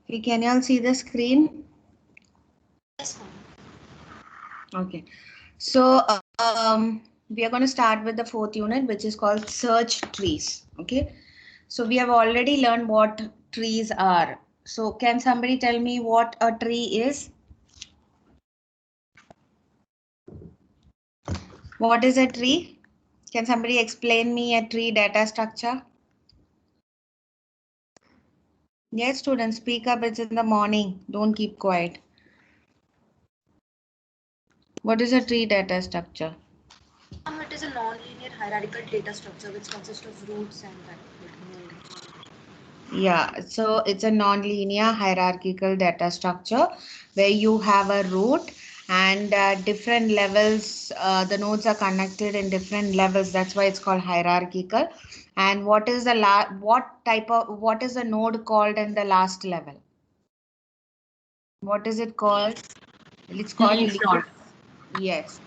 Okay, can you all see the screen? Yes, ma'am. Okay. So we are going to start with the fourth unit, which is called search trees. Okay. So we have already learned what trees are. So can somebody tell me what a tree is? What is a tree? Can somebody explain me a tree data structure? Yes, students, speak up. It's in the morning. Don't keep quiet. What is a tree data structure? It is a non-linear hierarchical data structure which consists of roots and nodes. Yeah, so it's a non-linear hierarchical data structure where you have a root and different levels, the nodes are connected in different levels. That's why it's called hierarchical. And what is the what is the node called in the last level? What is it called? It's called Leaf leaf. node. Yes.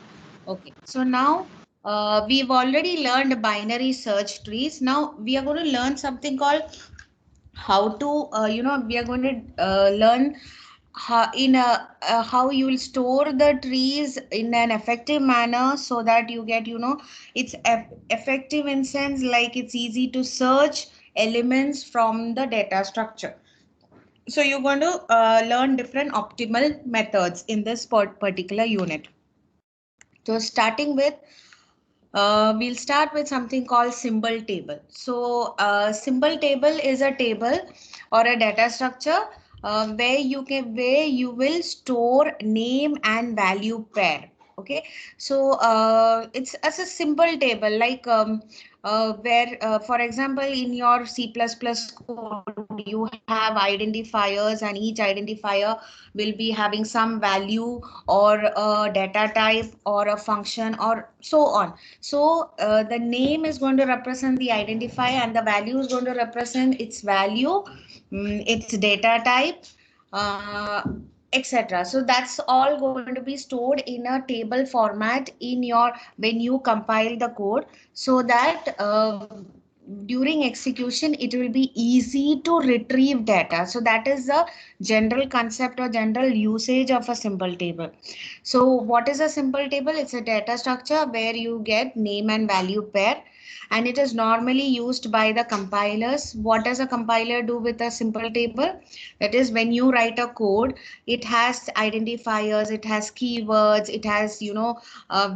Okay. So now we've already learned binary search trees. Now we are going to learn something called how to we are going to learn how you will store the trees in an effective manner so that you get it's effective in sense like it's easy to search elements from the data structure. So you're going to learn different optimal methods in this particular unit. So starting with we'll start with something called symbol table. So symbol table is a table or a data structure where you will store name and value pair. Okay, so it's as a simple table like where for example in your C++ code you have identifiers and each identifier will be having some value or a data type or a function or so on. So the name is going to represent the identifier and the value is going to represent its value, its data type, uh, etc. So that's all going to be stored in a table format in your when you compile the code so that during execution it will be easy to retrieve data. So that is the general concept or general usage of a simple table. So what is a simple table? It's a data structure where you get name and value pair and it is normally used by the compilers. What does a compiler do with a simple table? That is when you write a code, it has identifiers, it has keywords, it has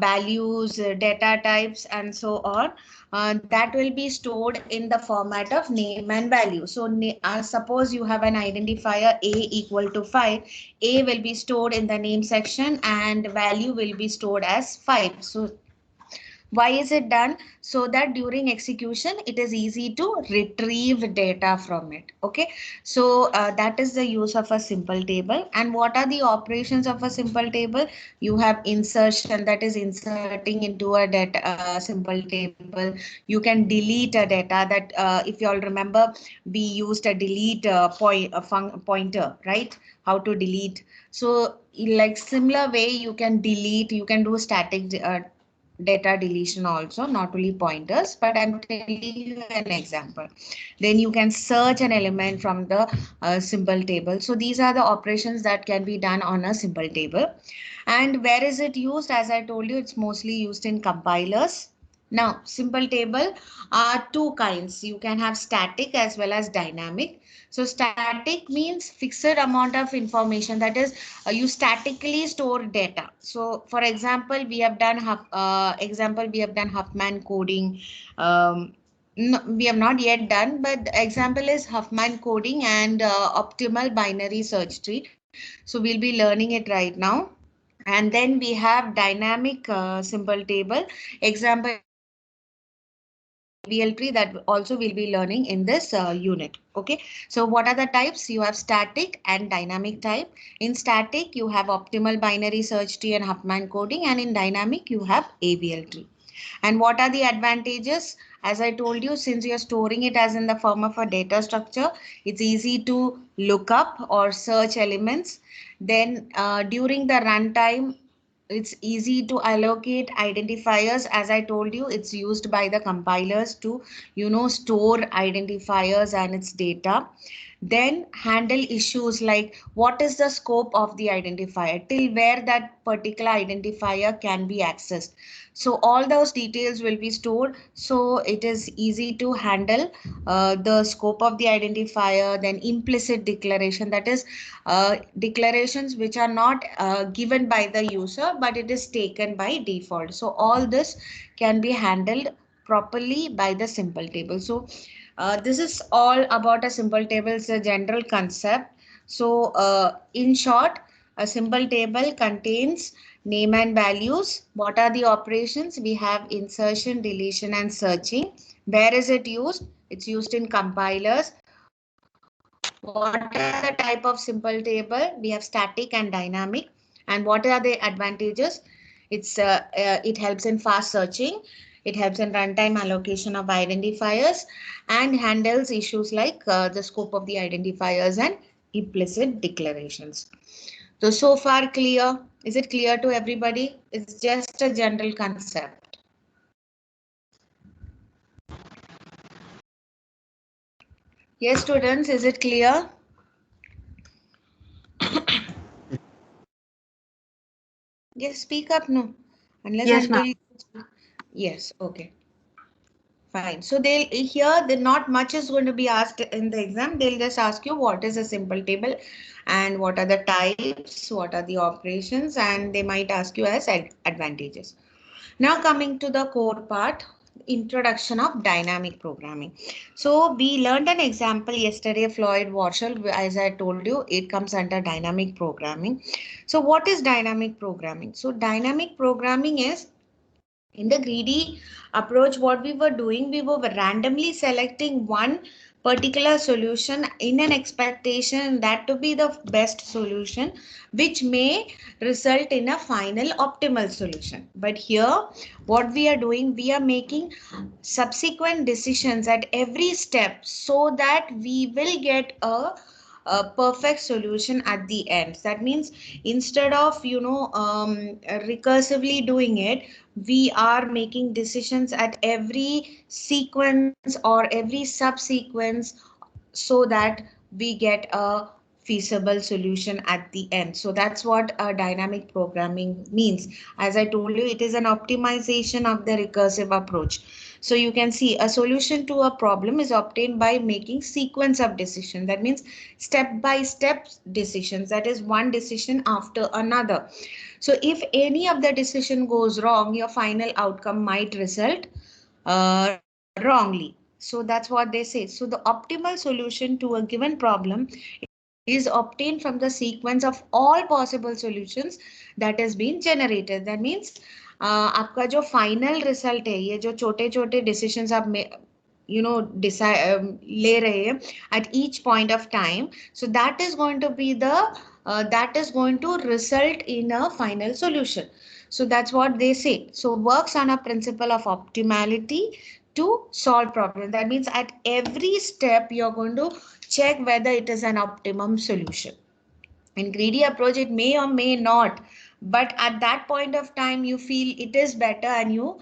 values, data types and so on. That will be stored in the format of name and value. So suppose you have an identifier a equal to 5, a will be stored in the name section and value will be stored as 5. So why is it done? So that during execution, it is easy to retrieve data from it. Okay. So that is the use of a simple table. And what are the operations of a simple table? You have insertion, that is inserting into a data simple table. You can delete a data that if you all remember, we used a delete pointer, right? How to delete. So like similar way, you can delete, you can do static data deletion also, not only pointers, but I'm telling you an example. Then you can search an element from the simple table. So these are the operations that can be done on a simple table. And where is it used? As I told you, it's mostly used in compilers. Now, simple table are two kinds. You can have static as well as dynamic. So static means fixed amount of information, that is you statically store data. So for example, we have done Huffman coding. No, we have not yet done, but the example is Huffman coding and optimal binary search tree. So we'll be learning it right now. And then we have dynamic symbol table. Example is AVL tree, that also we'll be learning in this unit. Okay. So what are the types? You have static and dynamic type. In static, you have optimal binary search tree and Huffman coding, and in dynamic, you have AVL tree. And what are the advantages? As I told you, since you're storing it as in the form of a data structure, it's easy to look up or search elements. Then during the runtime, it's easy to allocate identifiers. As I told you, it's used by the compilers to, store identifiers and its data. Then handle issues like what is the scope of the identifier, till where that particular identifier can be accessed. So all those details will be stored, so it is easy to handle the scope of the identifier. Then implicit declaration, that is declarations which are not given by the user, but it is taken by default. So all this can be handled properly by the simple table. So this is all about a simple table. It's a general concept. So in short, a simple table contains name and values. What are the operations? We have insertion, deletion, and searching. Where is it used? It's used in compilers. What are the type of simple table? We have static and dynamic. And what are the advantages? It helps in fast searching. It helps in runtime allocation of identifiers and handles issues like the scope of the identifiers and implicit declarations. So far clear? Is it clear to everybody? It's just a general concept. Yes, students, is it clear? Yes, speak up, no. Unless Yes, until ma'am. yes, okay. Fine. So they'll here not much is going to be asked in the exam. They'll just ask you what is a simple table and what are the types, what are the operations, and they might ask you as advantages. Now coming to the core part, introduction of dynamic programming. So we learned an example yesterday, Floyd Warshall. As I told you, it comes under dynamic programming. So what is dynamic programming? So dynamic programming is, in the greedy approach, what we were doing, we were randomly selecting one particular solution in an expectation that to be the best solution, which may result in a final optimal solution. But here what we are doing, we are making subsequent decisions at every step so that we will get a perfect solution at the end. That means instead of recursively doing it, we are making decisions at every sequence or every subsequence so that we get a feasible solution at the end. So that's what dynamic programming means. As I told you, it is an optimization of the recursive approach. So you can see a solution to a problem is obtained by making sequence of decision. That means step by step decisions. That is one decision after another. So if any of the decision goes wrong, your final outcome might result wrongly. So that's what they say. So the optimal solution to a given problem is obtained from the sequence of all possible solutions that has been generated. That means आपका जो final result है, ये जो छोटे छोटे decisions आप decide ले रहे हैं at each point of time, so that is going to be the that is going to result in a final solution. So that's what they say. So works on a principle of optimality to solve problem. That means at every step you're going to check whether it is an optimum solution. In greedy approach, it may or may not, but at that point of time you feel it is better and you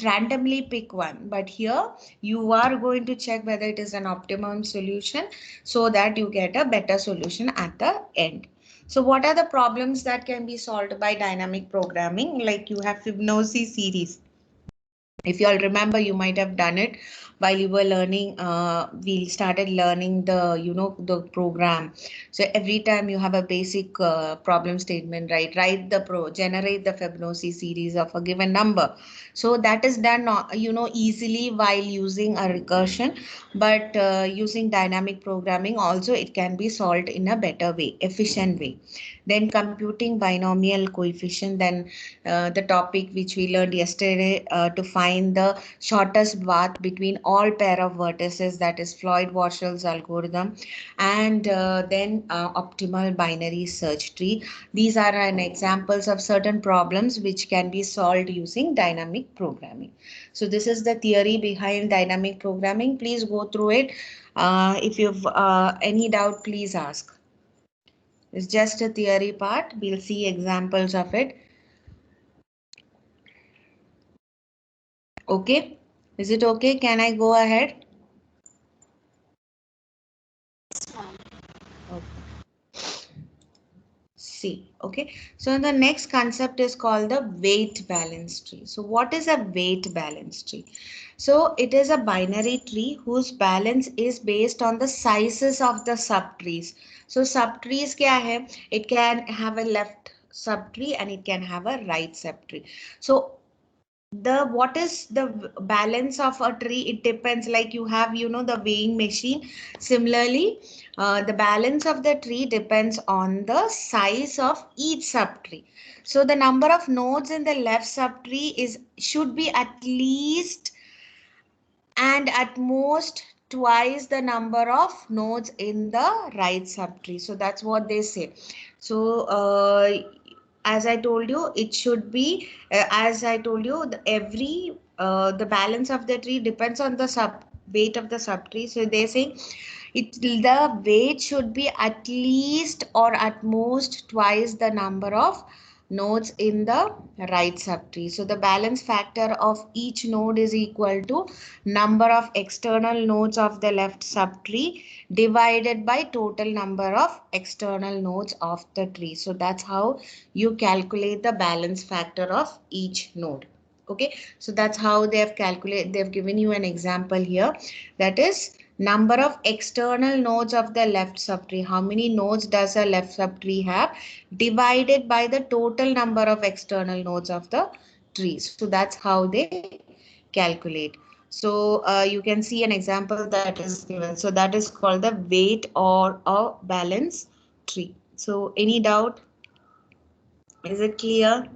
randomly pick one. But here you are going to check whether it is an optimum solution so that you get a better solution at the end. So what are the problems that can be solved by dynamic programming? Like you have Fibonacci series. If you all remember, you might have done it while you were learning. We started learning the program. So every time you have a basic problem statement, right? Generate the Fibonacci series of a given number. So that is done, easily while using a recursion. But using dynamic programming also, it can be solved in a better way, efficient way. Then computing binomial coefficient. Then the topic which we learned yesterday, to find the shortest path between all pair of vertices, that is Floyd Warshall's algorithm, and then optimal binary search tree. These are an examples of certain problems which can be solved using dynamic programming. So this is the theory behind dynamic programming. Please go through it. If you've any doubt, please ask. It's just a theory part. We'll see examples of it. Okay. Is it okay? Can I go ahead? Yes, ma'am. Okay. See, okay. So the next concept is called the weight balance tree. So what is a weight balance tree? So it is a binary tree whose balance is based on the sizes of the subtrees. So subtrees kya hai? It can have a left subtree and it can have a right subtree. So the what is the balance of a tree, it depends, like you have the weighing machine. Similarly, the balance of the tree depends on the size of each subtree. So the number of nodes in the left subtree is should be at least and at most twice the number of nodes in the right subtree. So that's what they say. So as I told you, it should be as I told you, the balance of the tree depends on the sub weight of the subtree. So they say the weight should be at least or at most twice the number of nodes in the right subtree. So the balance factor of each node is equal to number of external nodes of the left subtree divided by total number of external nodes of the tree. So that's how you calculate the balance factor of each node. Okay, so that's how they have calculated. They've given you an example here, that is number of external nodes of the left subtree. How many nodes does a left subtree have divided by the total number of external nodes of the tree. So that's how they calculate. So you can see an example that is given. So that is called the weight or a balance tree. So any doubt? Is it clear?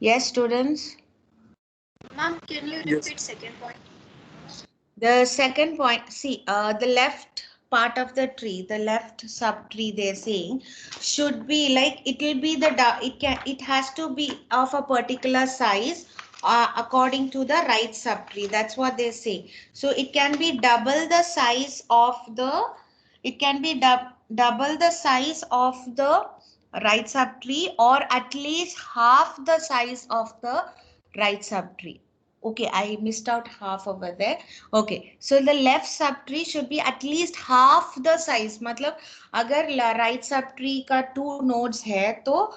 Yes, students? Ma'am, can you Yes. repeat second point? The second point, see, the left part of the tree, the left subtree, they're saying should be like, it will be it has to be of a particular size according to the right subtree. That's what they say. So it can be double the size of the, it can be double the size of the right subtree, or at least half the size of the right subtree. Okay, I missed out half over there. Okay, so the left subtree should be at least half the size. मतलब अगर right subtree का 2 nodes है तो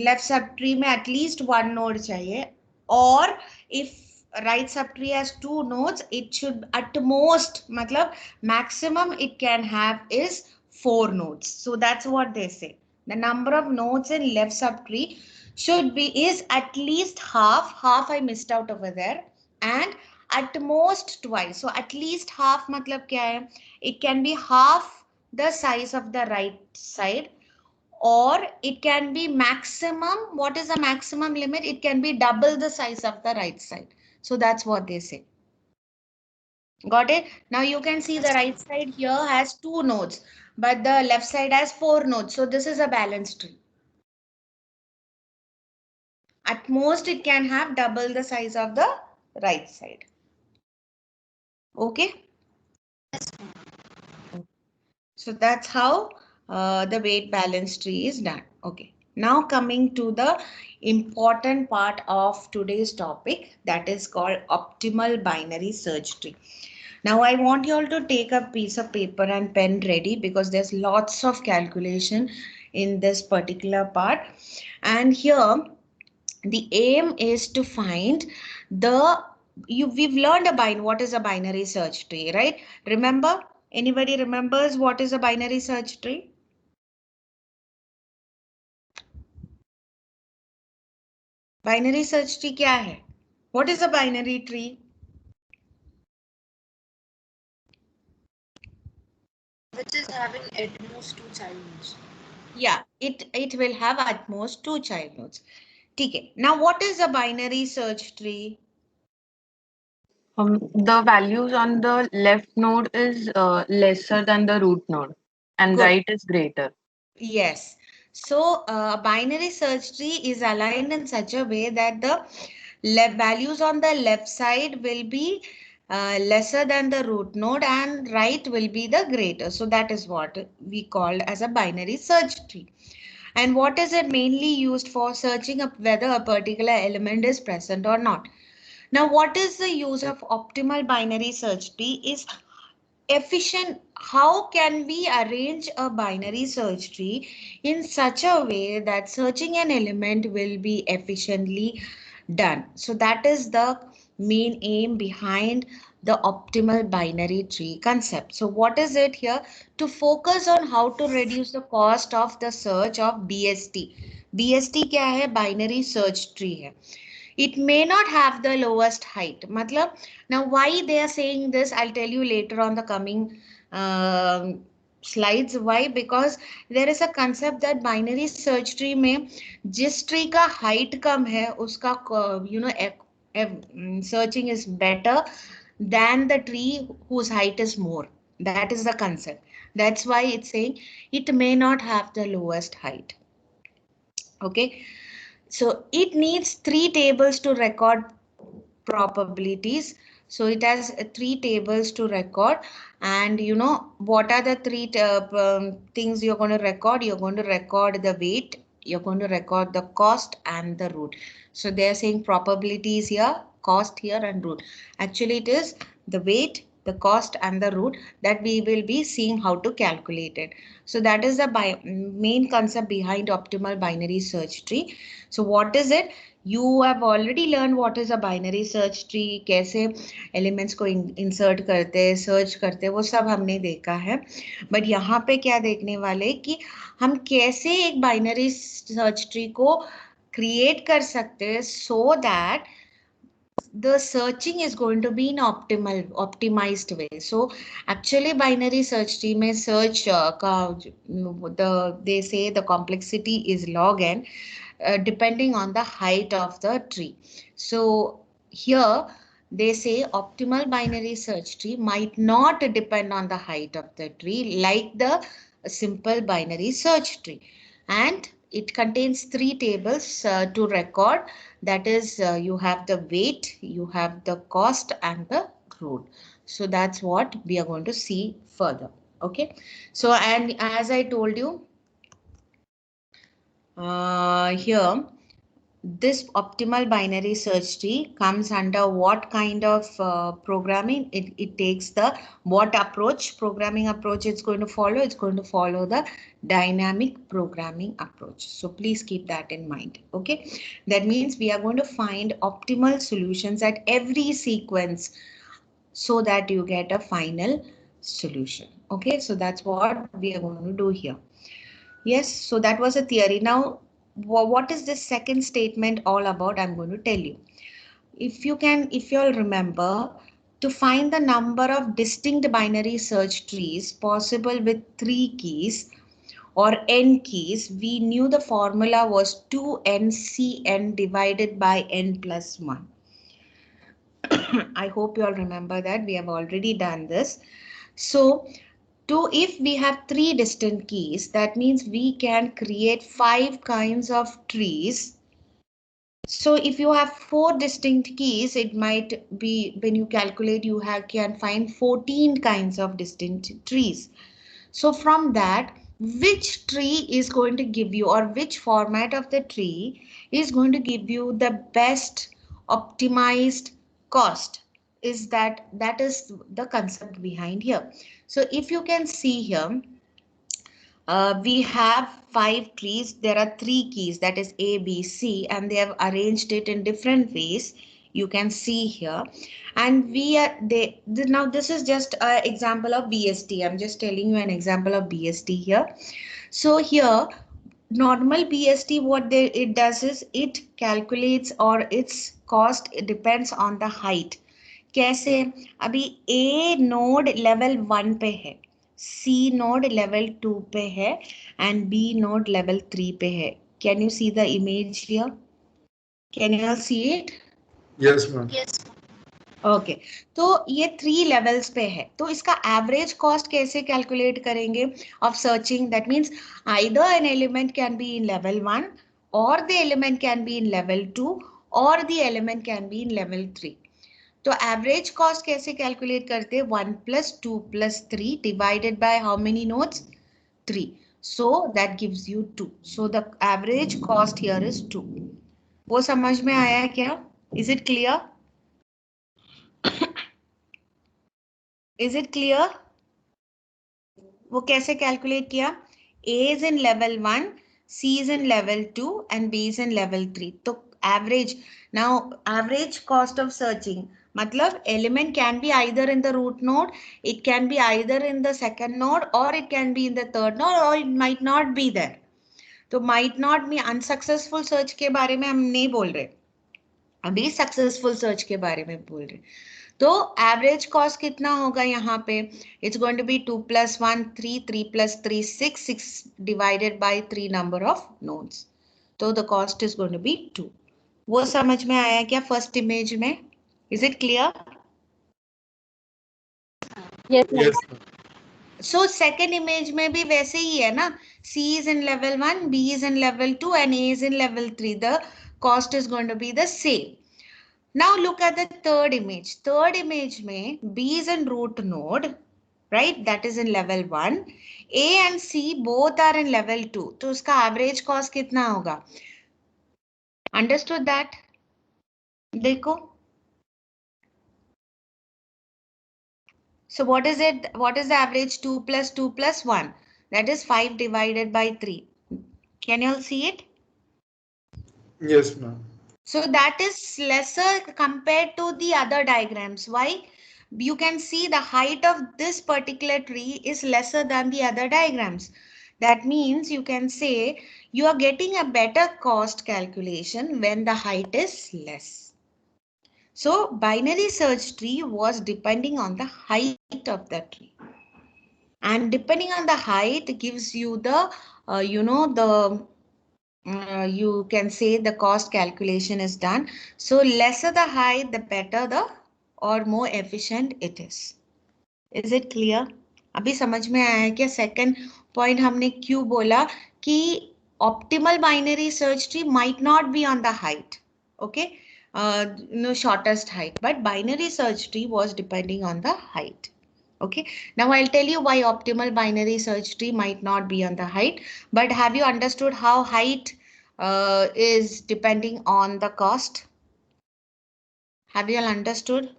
left subtree में at least 1 node चाहिए. Or if right subtree has 2 nodes, it should at most, मतलब maximum it can have is 4 nodes. So that's what they say. The number of nodes in left subtree should be is at least half I missed out over there, and at most twice. So at least half matlab kya hai? It can be half the size of the right side, or it can be maximum. What is the maximum limit? It can be double the size of the right side. So that's what they say. Got it? Now you can see the right side here has 2 nodes, but the left side has 4 nodes. So this is a balanced tree. At most it can have double the size of the right side. Okay. Yes, ma'am. So that's how the weight balance tree is done. Okay. Now coming to the important part of today's topic, that is called optimal binary search tree. Now I want you all to take a piece of paper and pen ready, because there's lots of calculation in this particular part. And here the aim is to find the, we've learned what is a binary search tree, right? Remember? Anybody remembers what is a binary search tree? Binary search tree क्या है? What is a binary tree? Which is having at most 2 child nodes. Yeah, it will have at most 2 child nodes. Okay. Now what is a binary search tree? The values on the left node is lesser than the root node, and Good. right is greater. Yes. So binary search tree is aligned in such a way that the values on the left side will be lesser than the root node and right will be the greater. So that is what we call as a binary search tree. And what is it mainly used for? Searching up whether a particular element is present or not. Now, what is the use of optimal binary search tree is efficient. How can we arrange a binary search tree in such a way that searching an element will be efficiently done? So that is the main aim behind the optimal binary tree concept. So what is it here? To focus on how to reduce the cost of the search of BST. BST क्या है? Binary search tree है. It may not have the lowest height. Matlab, now why they are saying this, I'll tell you later on the coming slides. Why? Because there is a concept that binary search tree में जिस tree का height कम है उसका searching is better than the tree whose height is more. That is the concept. That's why it's saying it may not have the lowest height. Okay. So it needs 3 tables to record probabilities. So it has 3 tables to record, and you know what are the 3 things you're going to record? You're going to record the weight, you're going to record the cost and the root. So they're saying probabilities here, cost here and root. Actually it is the weight, the cost and the root that we will be seeing how to calculate it. So that is the main concept behind optimal binary search tree. So what is it? You have already learned what is a binary search tree, कैसे elements को insert करते हैं, search करते हैं, वो सब हमने देखा है. But यहाँ पे क्या देखने वाले कि हम कैसे एक binary search tree को create कर सकते हैं so that the searching is going to be in optimized way. So actually binary search tree में search they say the complexity is log n depending on the height of the tree. So here they say optimal binary search tree might not depend on the height of the tree like the simple binary search tree, and it contains 3 tables to record. That is, you have the weight, you have the cost and the root. So that's what we are going to see further. Okay. So, and as I told you, here this optimal binary search tree comes under what kind of programming? It takes the what approach, programming approach it's going to follow? It's going to follow the dynamic programming approach. So please keep that in mind. Okay, that means we are going to find optimal solutions at every sequence so that you get a final solution. Okay, so that's what we are going to do here. Yes, so that was a theory. Now, what is this second statement all about? I'm going to tell you. If you'll remember, to find the number of distinct binary search trees possible with 3 keys or n keys, we knew the formula was 2ncn divided by n plus 1. I hope you all remember that. We have already done this. So, if we have 3 distinct keys, that means we can create 5 kinds of trees. So if you have 4 distinct keys, it might be, when you calculate, you can find 14 kinds of distinct trees. So from that, which tree is going to give you, or which format of the tree is going to give you the best optimized cost? Is that is the concept behind here. So if you can see here, we have 5 trees. There are 3 keys, that is A, B, C, and they have arranged it in different ways. You can see here, and now this is just an example of BST. I'm just telling you an example of BST here. So here, normal BST, what it does is it calculates, or its cost, it depends on the height. कैसे? अभी A node level 1 पे है, C node level 2 पे है, and B node level 3 पे है. Can you see the image here? Can you all see it? Yes, ma'am. Yes. Okay तो ये 3 लेवल्स पे है, तो इसका एवरेज कॉस्ट कैसे कैलकुलेट करेंगे of searching? That means either an element can be in level 1 और the element can be in level 2 और the element can be in level 3. तो एवरेज कॉस्ट कैसे कैलकुलेट करते हैं? 1 + 2 + 3 divided by how many nodes? 3. So that gives you 2. So the average cost here is 2. वो समझ में आया है क्या? Is it clear? Is it clear? वो कैसे कैलकुलेट किया? A is in level 1, C is in level 2 and B is in level 3. तो average, now average cost of searching मतलब element can be either in the root node, it can be either in the second node or it can be in the third node or it might not be there. तो might not be unsuccessful search के बारे में हम नहीं बोल रहे, अभी successful search के बारे में बोल रहे. तो एवरेज कॉस्ट कितना होगा यहाँ पे? It's going to be 2 + 1 3, 3 + 3 6, 6 divided by 3 number of nodes. तो the cost is going to be 2. वो समझ में आया क्या फर्स्ट इमेज में? Is it clear? Yes, ma'am. Yes, ma'am. So second image में भी वैसे ही है ना. C is in level 1, B is in level 2 and A is in level 3. The cost is going to be the same. Now look at the third image. Third image में B is in root node, right? That is in level 1. A and C both are in level 2. तो उसका average cost कितना होगा? Understood that? देखो. So what is it? What is the average? 2 + 2 + 1. That is 5 divided by 3. Can you all see it? Yes, ma'am. So that is lesser compared to the other diagrams. Why? You can see the height of this particular tree is lesser than the other diagrams. That means you can say you are getting a better cost calculation when the height is less. So binary search tree was depending on the height of the tree. And depending on the height gives you the, you can say the cost calculation is done. So lesser the height, the better the or more efficient it is. Is it clear? अभी समझ में आया है क्या? Second point हमने क्यों बोला कि optimal binary search tree might not be on the height, okay, no shortest height, but binary search tree was depending on the height. Okay, now I'll tell you why optimal binary search tree might not be on the height. But have you understood how height is depending on the cost? Have you all understood?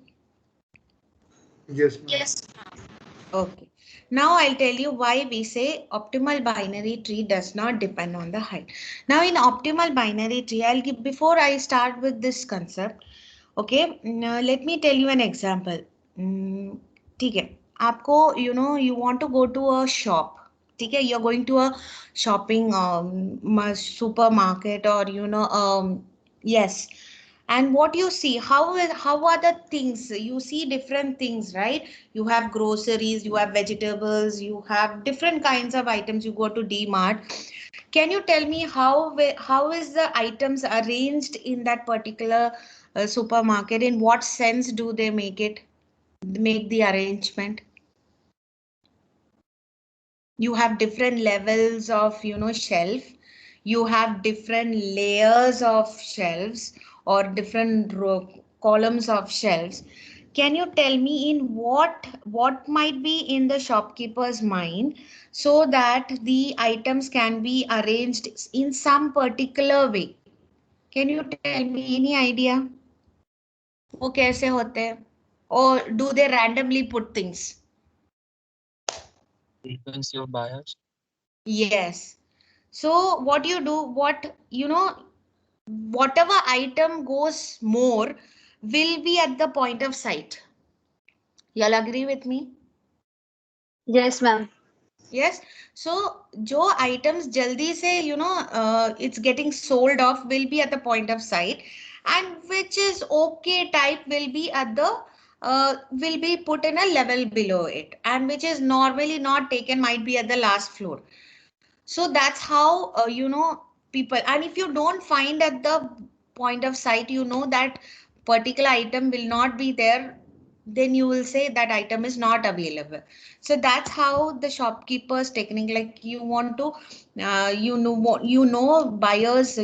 Yes, ma'am. Yes, ma'am. Okay. Now I'll tell you why we say optimal binary tree does not depend on the height. Now in optimal binary tree, I'll give, before I start with this concept, okay, now let me tell you an example. ठीक है, आपको you want to go to a shop. ठीक है, you're going to a shopping supermarket or yes. And what you see, how are the things? You see different things, right? You have groceries, you have vegetables, you have different kinds of items. You go to D-Mart. Can you tell me how is the items arranged in that particular supermarket? In what sense do they make the arrangement? You have different levels of shelf. You have different layers of shelves or different columns of shelves. Can you tell me in what might be in the shopkeeper's mind so that the items can be arranged in some particular way? Can you tell me any idea? वो कैसे होते हैं? Or do they randomly put things? Frequency of buyers. Yes. So what you do, whatever item goes more will be at the point of sight. You'll agree with me? Yes, ma'am. Yes. So जो items jaldi se it's getting sold off will be at the point of sight, and which is okay type will be at the will be put in a level below it, and which is normally not taken might be at the last floor. So that's how people, and if you don't find at the point of sight, that particular item will not be there, then you will say that item is not available. So that's how the shopkeeper's technique, like you want to, buyers,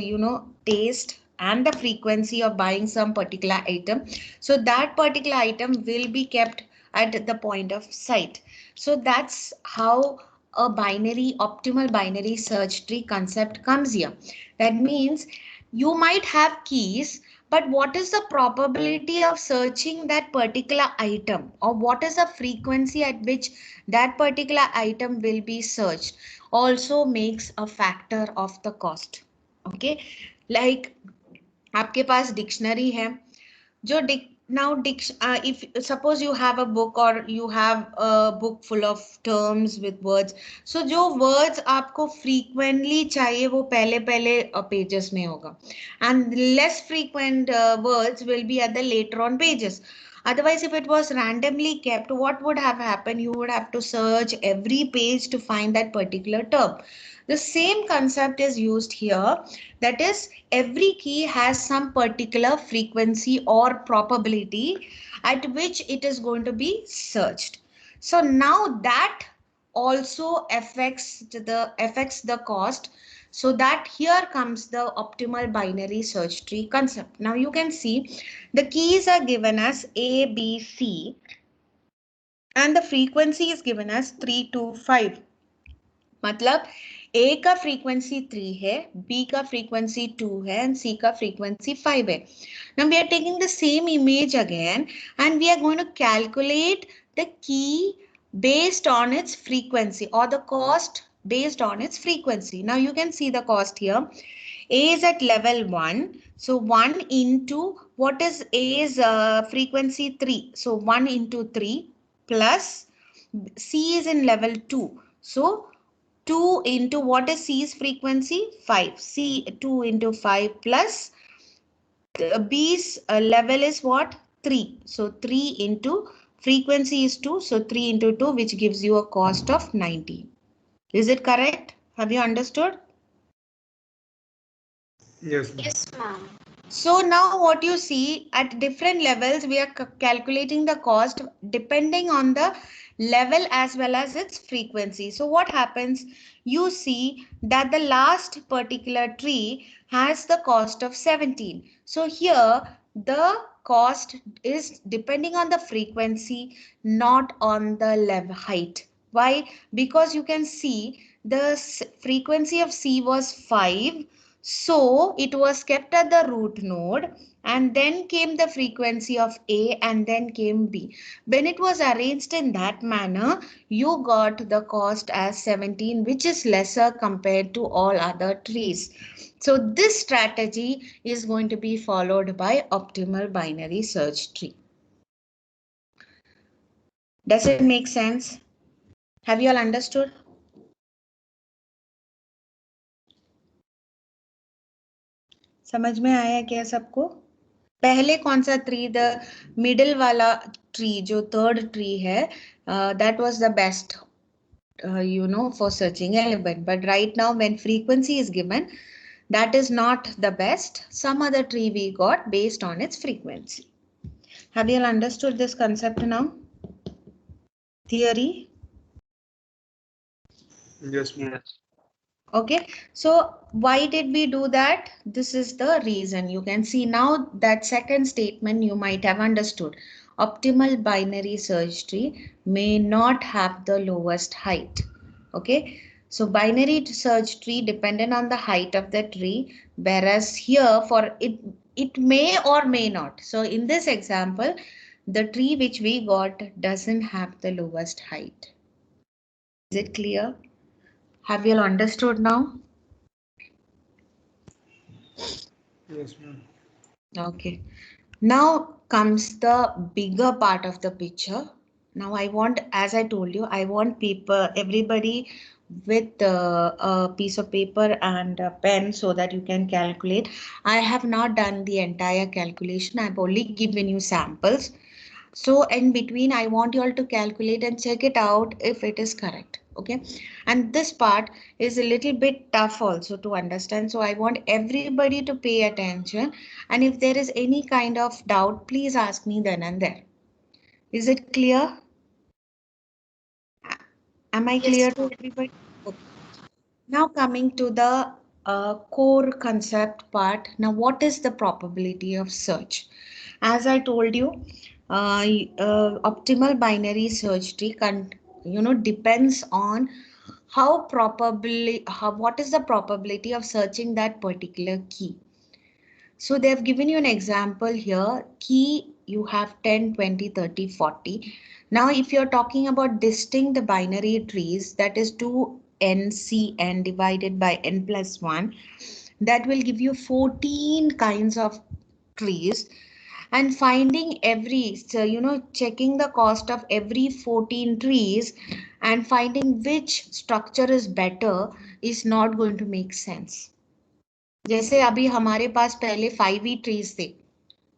taste and the frequency of buying some particular item. So that particular item will be kept at the point of sight. So that's how a optimal binary search tree concept comes here. That means you might have keys, but what is the probability of searching that particular item, or what is the frequency at which that particular item will be searched, also makes a factor of the cost. Okay, like आपके पास dictionary है जो if suppose you have a book or you have a book full of terms with words, so जो words आपको frequently चाहिए वो पहले पहले pages में होगा, and less frequent words will be at the later on pages. Otherwise, if it was randomly kept, what would have happened? You would have to search every page to find that particular term. The same concept is used here. That is, every key has some particular frequency or probability at which it is going to be searched. So now that also affects the cost. So that here comes the optimal binary search tree concept. Now you can see the keys are given as A, B, C, and the frequency is given as 3 to 5. मतलब A का frequency 3 है, B का frequency 2 है, and C का frequency 5 है. Now we are taking the same image again and we are going to calculate the key based on its frequency, or the cost based on its frequency. Now you can see the cost here. A is at level 1. So 1 into, what is A's frequency? 3. So 1 into 3 plus C is in level 2. So 2 into, what is C's frequency? 5. C 2 into 5 plus B's level is what? 3. So 3 into frequency is 2. So 3 into 2, which gives you a cost of 19. Is it correct? Have you understood? Yes, ma'am. Yes, ma'am. So now what you see, at different levels, we are calculating the cost depending on the level as well as its frequency. So what happens? You see that the last particular tree has the cost of 17. So here the cost is depending on the frequency, not on the level height. Why? Because you can see the frequency of C was 5. So it was kept at the root node, and then came the frequency of A, and then came B. When it was arranged in that manner, you got the cost as 17, which is lesser compared to all other trees. So this strategy is going to be followed by optimal binary search tree. Does it make sense? Have you all understood? समझ में आया क्या सबको? पहले कौन सा tree, the middle वाला tree जो थर्ड ट्री है, that was the best for searching element. But right now when frequency is given, that is not the best. Some other tree we got based on its frequency. Have you all understood this concept now? Theory? Yes, ma'am. Okay, so why did we do that? This is the reason. You can see now that second statement you might have understood. Optimal binary search tree may not have the lowest height. Okay, so binary search tree dependent on the height of the tree, whereas here for it may or may not. So in this example, the tree which we got doesn't have the lowest height. Is it clear? Have you all understood now? Yes, ma'am. Okay. Now comes the bigger part of the picture. Now I want, as I told you, I want everybody with a piece of paper and a pen so that you can calculate. I have not done the entire calculation. I've only given you samples. So in between, I want you all to calculate and check it out if it is correct. Okay. And this part is a little bit tough also to understand. So I want everybody to pay attention. And if there is any kind of doubt, please ask me then and there. Is it clear? Am I clear Yes, to ma'am. everybody? Okay. Now coming to the core concept part. Now, what is the probability of search? As I told you, optimal binary search tree depends on what is the probability of searching that particular key. So they have given you an example here. Key you have 10, 20, 30, 40. Now if you're talking about distinct the binary trees, that is 2n divided by n plus 1, that will give you 14 kinds of trees. And finding checking the cost of every 14 trees and finding which structure is better is not going to make sense. जैसे अभी हमारे पास पहले 5 ही trees थे,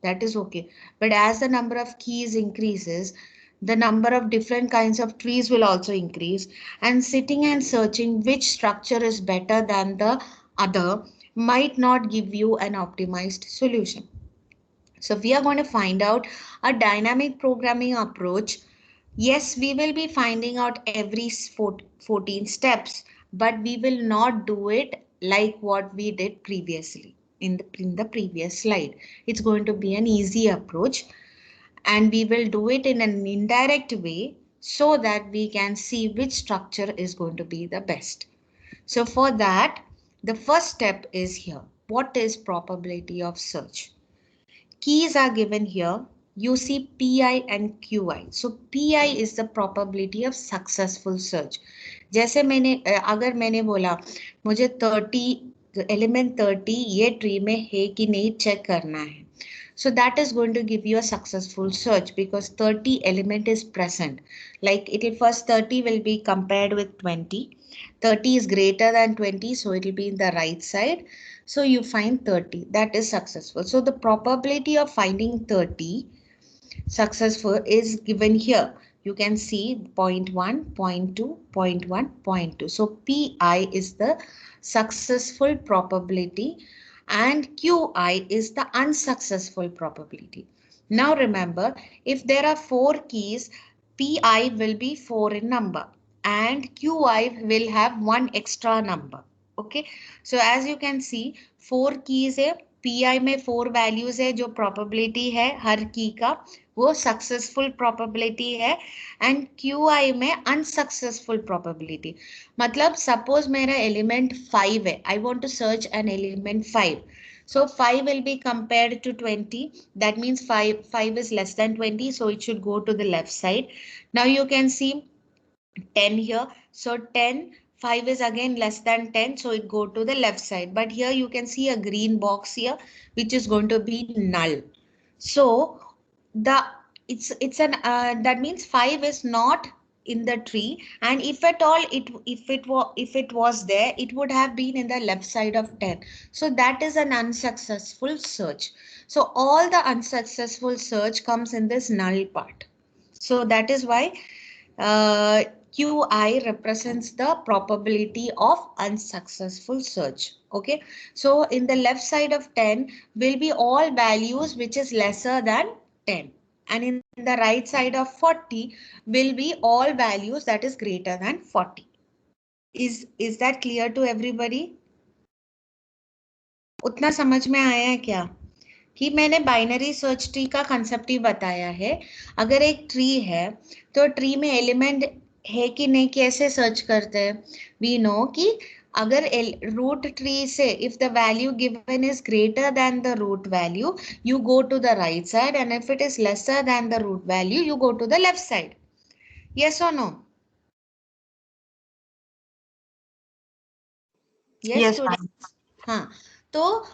that is okay, but as the number of keys increases, the number of different kinds of trees will also increase, and sitting and searching which structure is better than the other might not give you an optimized solution. So we are going to find out a dynamic programming approach. Yes, we will be finding out every 14 steps, but we will not do it like what we did previously in the previous slide. It's going to be an easy approach, and we will do it in an indirect way so that we can see which structure is going to be the best. So for that, the first step is here. What is probability of search? Keys are given here. You see PI and QI. So PI is the probability of successful search. जैसे अगर मैंने बोला मुझे 30 element 30 ये tree में है कि नहीं चेक करना है. So that is going to give you a successful search because 30 element is present. Like it will first 30 will be compared with 20. 30 is greater than 20, so it will be in the right side. So you find 30, that is successful. So the probability of finding 30 successful is given here. You can see 0.1, 0.2, 0.1, 0.2. So PI is the successful probability and QI is the unsuccessful probability. Now remember, if there are 4 keys, PI will be 4 in number and QI will have 1 extra number. Okay, so as you can see 4 keys है, PI में 4 values है जो probability है हर key का वो successful probability है and QI में unsuccessful probability. मतलब सपोज मेरा एलिमेंट 5 है, I want to search an element 5. So 5 will be compared to 20. That means 5 is less than 20. So it should go to the left side. Now you can see 10 here. So 10, 5 is again less than 10. So it go to the left side. But here you can see a green box here, which is going to be null. So the it's an that means 5 is not in the tree, and if at all if it was there, it would have been in the left side of 10. So that is an unsuccessful search. So all the unsuccessful search comes in this null part. So that is why uh, QI represents the probability of unsuccessful search. Okay, so in the left side of 10 will be all values which is lesser than 10, and in the right side of 40 will be all values that is greater than 40. Is that clear to everybody? उतना समझ में आया है क्या कि मैंने binary search tree का concept ही बताया है. अगर एक ट्री है तो ट्री में एलिमेंट है कि नहीं कैसे सर्च करते हैं. वी नो कि अगर रूट ट्री से if the value given is greater than the root value you go to the right side and if it is lesser than the root value you go to the left side. Yes और no? Yes Yes, ma'am. Students. हाँ, तो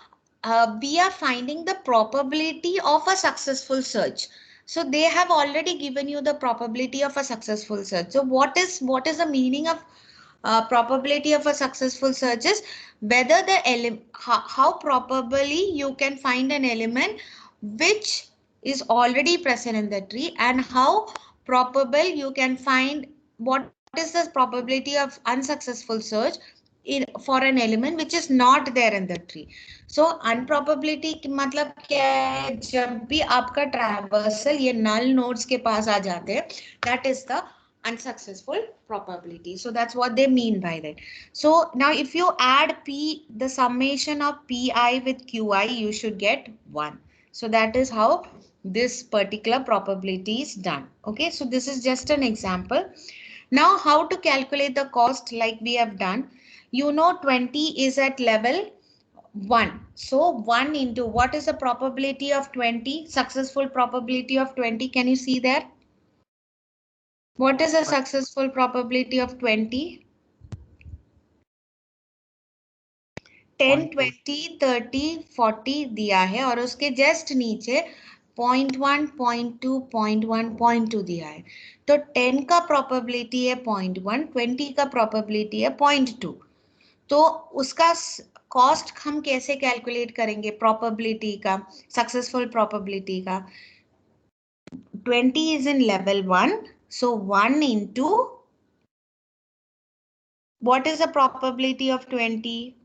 we are finding the probability of a successful search. So they have already given you the probability of a successful search. So what is the meaning of probability of a successful search is whether the how probably you can find an element which is already present in the tree, and how probable you can find what is the probability of unsuccessful search for an element which is not there in the tree. So unprobability मतलब क्या है, जब भी आपका traversal ये null nodes के पास आ जाते हैं, that is the unsuccessful probability. So that's what they mean by that. So now if you add p, the summation of pi with qi, you should get 1. So that is how this particular probability is done. Okay, so this is just an example. Now how to calculate the cost, like we have done. You know 20 is at level 1. So 1 into what is the probability of 20? Successful probability of 20. Can you see there? What is the successful probability of 20? 10, 20, 30, 40 दिया है और उसके just नीचे 0.1, 0.2, 0.1, 0.2 दिया है. तो 10 का probability है 0.1, 20 का probability है 0.2. तो उसका कॉस्ट हम कैसे कैलकुलेट करेंगे? प्रोबेबिलिटी का, सक्सेसफुल प्रोबेबिलिटी का. 20 is in level 1, so 1 into what is the probability of 20?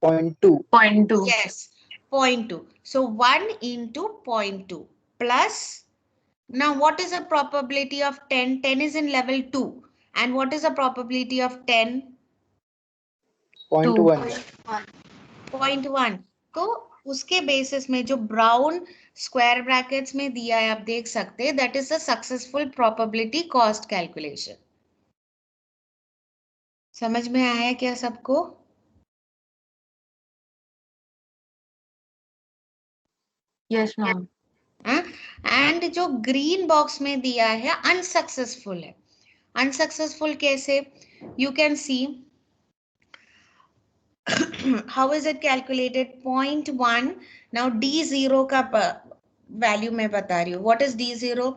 0.2. 0.2. Yes, 0.2. So 1 into 0.2 plus, now what is the probability of 10? 10 is in level 2. And what is the probability of 10? 0.1. 0.1. तो उसके basis में जो brown square brackets में दिया है, आप देख सकते हैं, that is the successful probability cost calculation. समझ में आया क्या सबको? Yes, ma'am. एंड जो ग्रीन बॉक्स में दिया है अनसक्सेसफुल है. अनसक्सेसफुल कैसे? You can see how is it calculated? 0.1. now d0 का वैल्यू मैं बता रही हूँ. what is d0?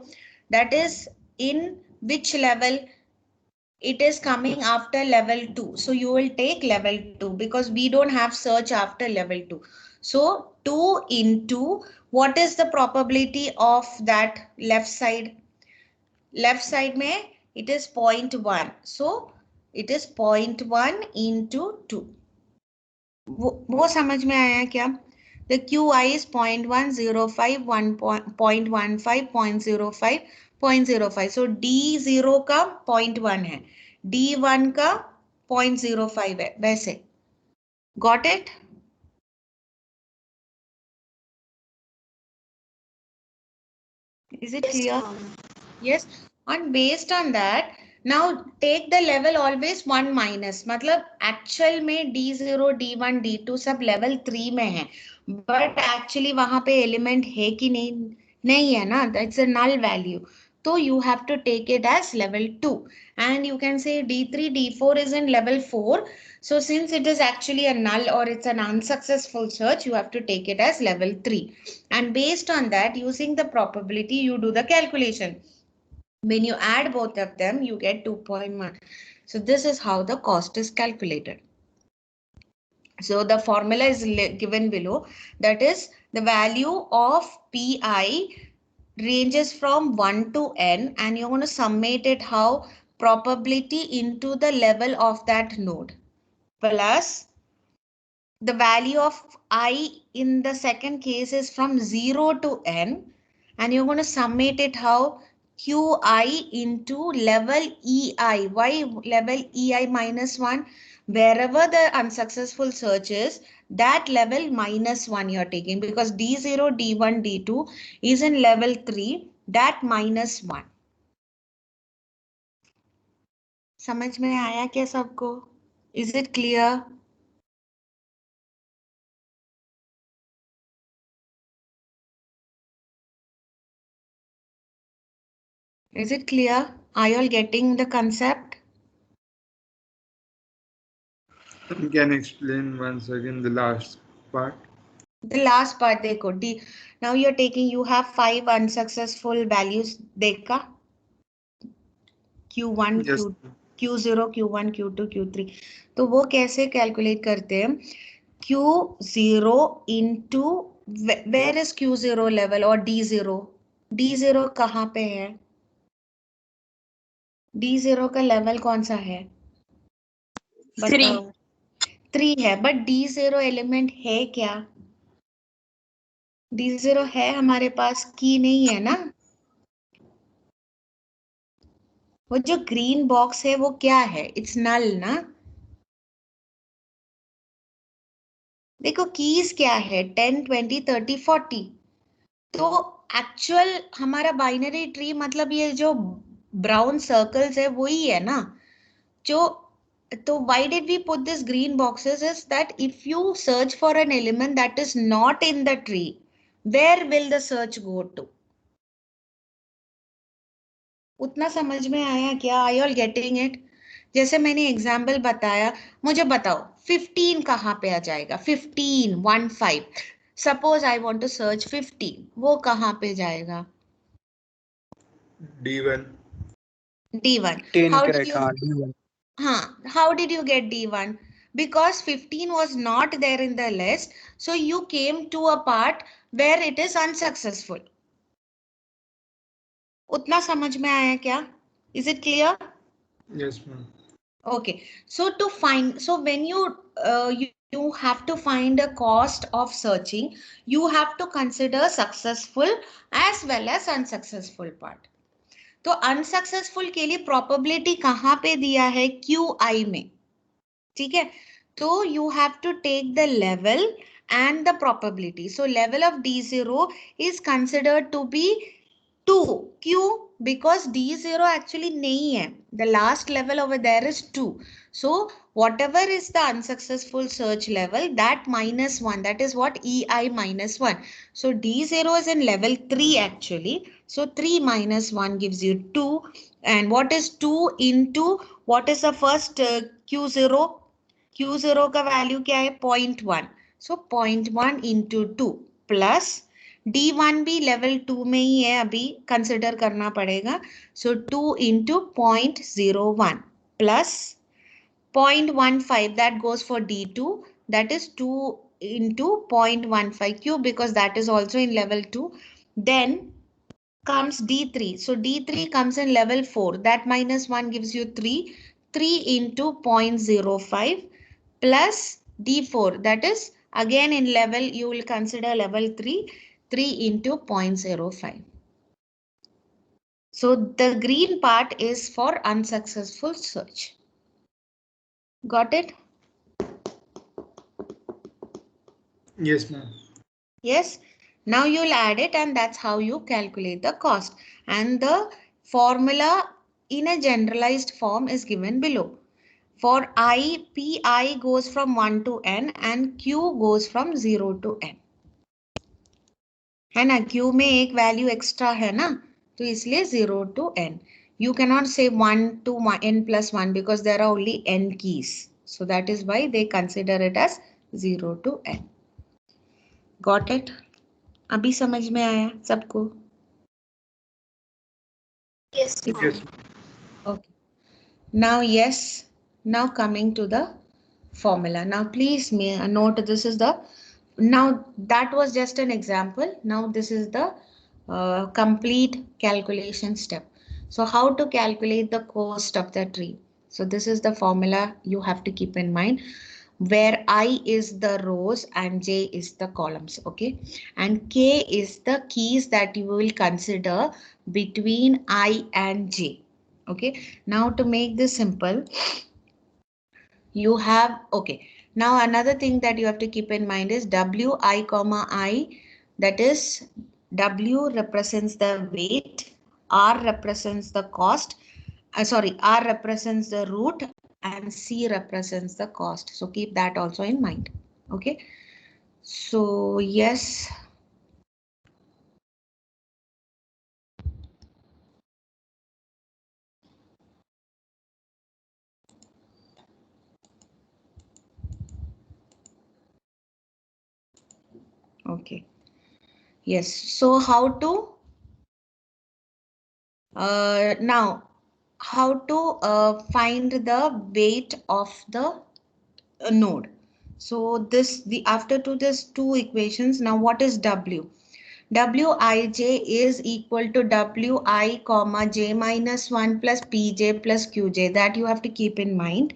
that is in which level? it is coming after level 2. so you will take level 2 because we don't have search after level 2. so 2 into what is the probability of that left side? left side में it is 0.1. so it is 0.1 into 2. वो समझ में आया क्या? The QI is 0.105, 1.15, 0.05, 0.05. So D0 का 0.1 है, D1 का 0.05 है, वैसे. Got it? Is it clear? Yes. And based on that, now take the level always 1 minus. मतलब actual में D0, D1, D2 सब level 3 में है. But actually वहाँ पे element है कि नहीं? नहीं है ना. That's a null value. So you have to take it as level 2. And you can say D3, D4 is in level 4. So since it is actually a null or it's an unsuccessful search, you have to take it as level 3. And based on that, using the probability, you do the calculation. When you add both of them, you get 2.1. So this is how the cost is calculated. So the formula is given below. That is the value of PI ranges from 1 to n, and you're going to summate it how probability into the level of that node plus the value of I in the second case is from 0 to n, and you're going to summate it how Qi into level Ei. Why level Ei minus 1? Wherever the unsuccessful search is, that level minus 1 you're taking, because D0, D1, D2 is in level 3, that minus 1. समझ में आया क्या सबको? Is it clear? Is it clear? Are you all getting the concept? You can explain once again the last part. The last part देखो D. Now you're taking, you have 5 unsuccessful values देखा? Q1, Yes. Q0, Q1, Q2, Q3. तो वो कैसे calculate करते हैं? Q0 into Where is Q0 level or D0? D0 कहाँ पे है? D0 का लेवल कौन सा है? बताओ। 3 है, बट D0 एलिमेंट है क्या? D0 है हमारे पास, की नहीं है ना? वो जो ग्रीन बॉक्स है वो क्या है? इट्स नल ना? देखो कीज क्या है? 10 20 30 40। तो एक्चुअल हमारा बाइनरी ट्री मतलब ये जो ब्राउन सर्कल्स है वही है ना जो। तो why did we put this green boxes is that if you search for an element that is not in the tree, where will the search go to? उतना समझ में आया क्या? Are you all getting it? जैसे मैंने example बताया, मुझे बताओ 15 कहाँ पे आ जाएगा? 15 1 5। Suppose I want to search 15, वो कहाँ पे जाएगा? D1. D1. 10 How did correct. you? D1. How did you get D1? Because 15 was not there in the list, so you came to a part where it is unsuccessful. उतना समझ में आया क्या? Is it clear? Yes, ma'am. Okay. So to find, so when you have to find a cost of searching, you have to consider successful as well as unsuccessful part. तो unsuccessful के लिए probability कहाँ पे दिया है? QI में, ठीक है? तो you have to take the level and the probability. So level of D0 is considered to be 2. Q because D0 actually नहीं है. The last level over there is 2. So whatever is the unsuccessful search level, that minus 1, that is what? EI minus 1. So D0 is in level 3 actually. So 3 minus 1 gives you 2. And what is 2 into, what is the first Q0? Q0 का value क्या है? 0.1. So 0.1 into 2 plus D1 भी level 2 में ही है, अभी consider करना पड़ेगा. So 2 into 0.01 plus 0.15, that goes for D2, that is 2 into 0.15 cube because that is also in level 2. Then comes D3. So D3 comes in level 4. That minus 1 gives you 3. 3 into 0.05 plus D4. That is again in level, you will consider level 3. 3 into 0.05. So the green part is for unsuccessful search. Got it? Yes, ma'am. Yes. Now you'll add it and that's how you calculate the cost. And the formula in a generalized form is given below. For I, Pi goes from 1 to n and Q goes from 0 to n. है ना? Q में एक value extra है ना? तो इसलिए 0 to n. You cannot say 1 to n plus 1 because there are only n keys. So that is why they consider it as 0 to n. Got it? अभी समझ में आया सबको? Yes, If- ma'am. Yes. Okay. Now, yes. Now coming to the formula. Now, please note this is the, now that was just an example. Now this is the complete calculation step. So how to calculate the cost of the tree? So this is the formula you have to keep in mind, where I is the rows and J is the columns, okay? And K is the keys that you will consider between I and J, okay? Now to make this simple, you have, okay. Now another thing that you have to keep in mind is Wi comma I, that is W represents the weight, R represents the cost, R represents the root and C represents the cost. So keep that also in mind. Okay. So yes. Okay. Yes. So how to now how to find the weight of the node. So after this two equations, now what is W? Wij is equal to Wi comma j minus 1 plus pj plus qj. That you have to keep in mind.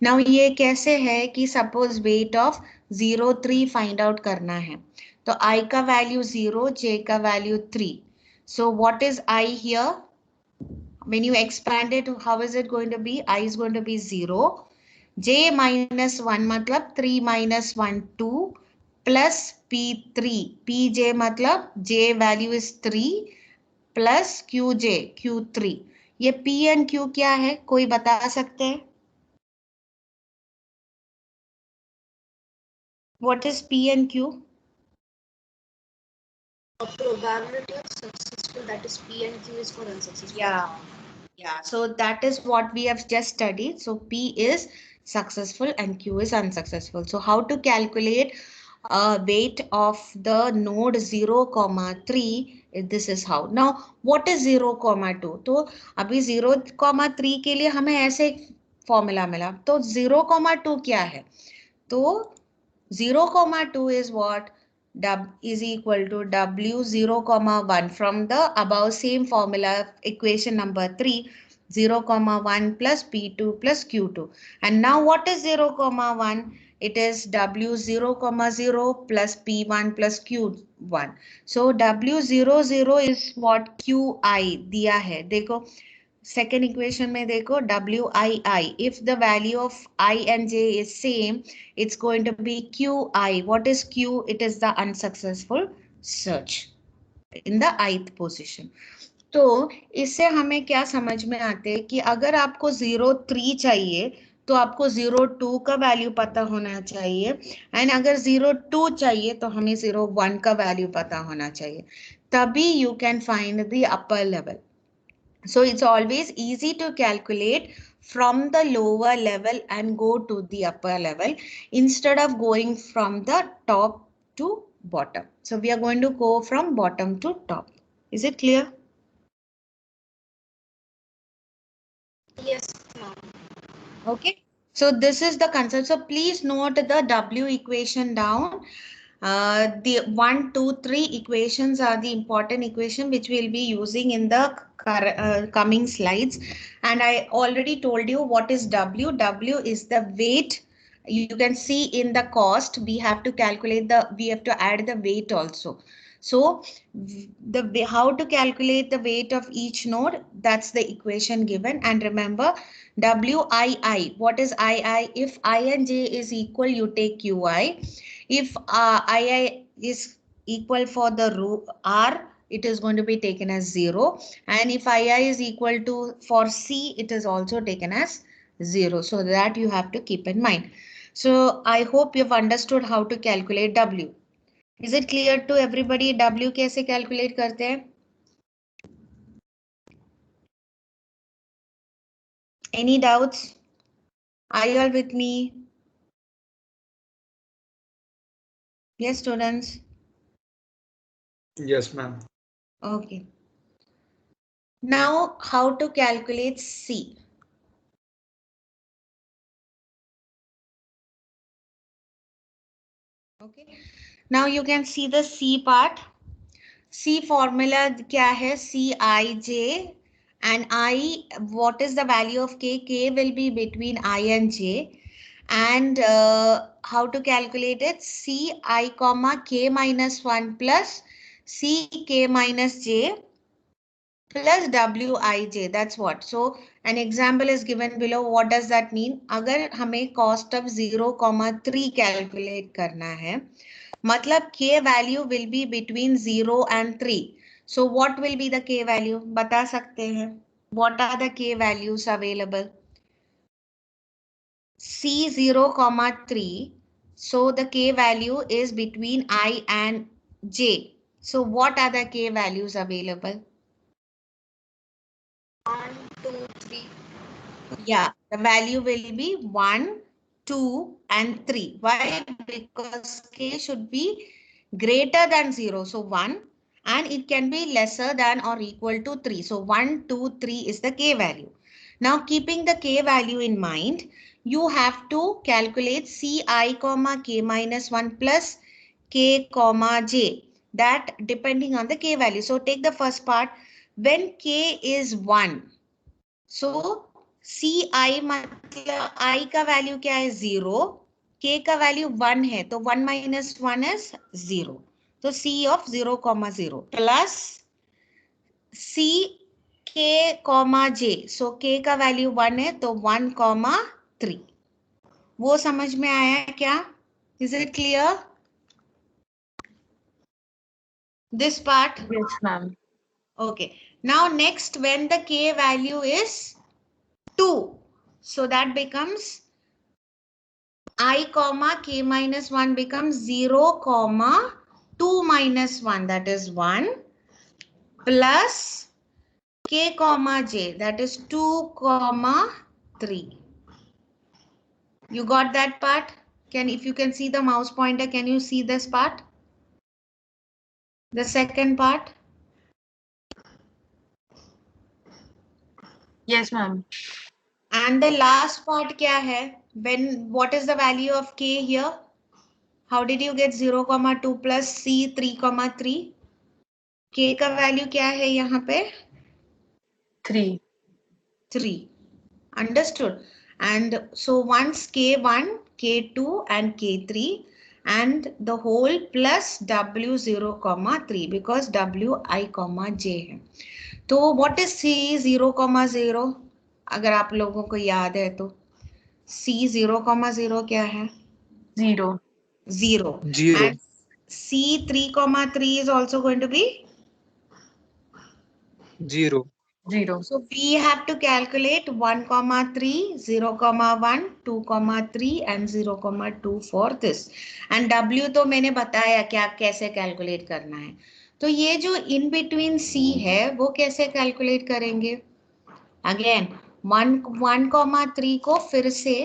Now ये कैसे है कि suppose weight of 0, 3 find out करना है. तो I का value 0, j का value 3. So what is I here? When you expand it, how is it going to be? I is going to be 0. J minus 1 matlab 3 minus 1, 2 plus P3. Pj matlab J value is 3 plus Qj, Q3. ये P and Q क्या है? कोई बता सकते हैं? What is P and Q? Probability of successful, that is P, and Q is for unsuccessful. Yeah. So that is what we have just studied. So P is successful and Q is unsuccessful. So how to calculate weight of the node 0, 3? This is how. Now what is 0, 2? तो अभी 0, 3 के लिए हमें ऐसे formula मिला. तो 0, 2 क्या है? तो 0, 2 is what? W is equal to W 0, 1 from the above same formula equation number 3, 0, 1 plus P2 plus Q2. And now what is 0, 1? It is W 0, 0 plus P1 plus Q1. So W 0, 0 is what? QI दिया है. देखो second equation में देखो WII. If the value of I and J is same, it's going to be QI. What is Q? It is the unsuccessful search in the ith position. तो इससे हमें क्या समझ में आते हैं कि अगर आपको 0, 3 चाहिए तो आपको 0, 2 का वैल्यू पता होना चाहिए, एंड अगर 0, 2 चाहिए तो हमें 0, 1 का वैल्यू पता होना चाहिए, तभी you can find the upper level. So it's always easy to calculate from the lower level and go to the upper level instead of going from the top to bottom. So we are going to go from bottom to top. Is it clear? Yes, ma'am. Okay. So this is the concept. So please note the W equation down. The 1, 2, 3 equations are the important equation which we'll be using in the coming slides. And I already told you what is W. W is the weight. You can see in the cost, we have to calculate we have to add the weight also. So how to calculate the weight of each node, that's the equation given. And remember WII, what is II? If I and J is equal, you take QI. If II is equal for the R, it is going to be taken as 0. And if II is equal to for C, it is also taken as 0. So that you have to keep in mind. So I hope you've understood how to calculate W. Is it clear to everybody? W कैसे calculate करते हैं? Any doubts? Are you all with me? Yes, students. Yes, ma'am. Okay. Now, how to calculate C? Okay. Now you can see the C part. C formula क्या है? Cij and I. What is the value of K? K will be between I and J. And how to calculate it? Ci comma K minus 1 plus Ck minus J plus Wij. That's what. So an example is given below. What does that mean? अगर हमें cost of 0, 3 calculate करना है, मतलब K value will be between 0 and 3. So what will be the K value? बता सकते हैं. What are the K values available? C0, 3. So the K value is between I and J. So what are the K values available? 1, 2, 3. Yeah, the value will be 1, 2 and 3. Why? Because K should be greater than 0. So 1, and it can be lesser than or equal to 3. So 1, 2, 3 is the K value. Now keeping the K value in mind, you have to calculate Ci comma k minus 1 plus k comma j, that depending on the k value. So take the first part. When k is 1, so Ci मतलब I का value क्या है 0, k का value 1 है, तो 1 minus 1 is 0. तो C of 0, 0 plus C k comma j. So k का value 1 है, तो 1, 3. वो समझ में आया क्या? Is it clear? This part? Yes, ma'am. Okay. Now next, when the k value is 2, so that becomes I comma k minus 1 becomes 0 comma 2 minus 1, that is 1, plus k comma j, that is 2 comma 3. You got that part? If you can see the mouse pointer, can you see this part? The second part? Yes, ma'am. And the last part kya hai? What is the value of k here? How did you get 0, 2 plus c 3, 3? K का value क्या है यहाँ पे? 3. 3. Understood? And so once K1, K2 and K3 and the whole plus W0, 3 because Wi, J है. तो what is C0, 0? अगर आप लोगों को याद है तो C0, 0 क्या है? 0. 0. 0. And C3, 3 is also going to be 0. 0. So we have to calculate 1, 3, 0, 1, 2, 3 and 0, 2 for this. And W तो मैंने बताया क्या कैसे calculate करना है. तो ये जो in between C है वो कैसे calculate करेंगे? Again 1, 3 को फिर से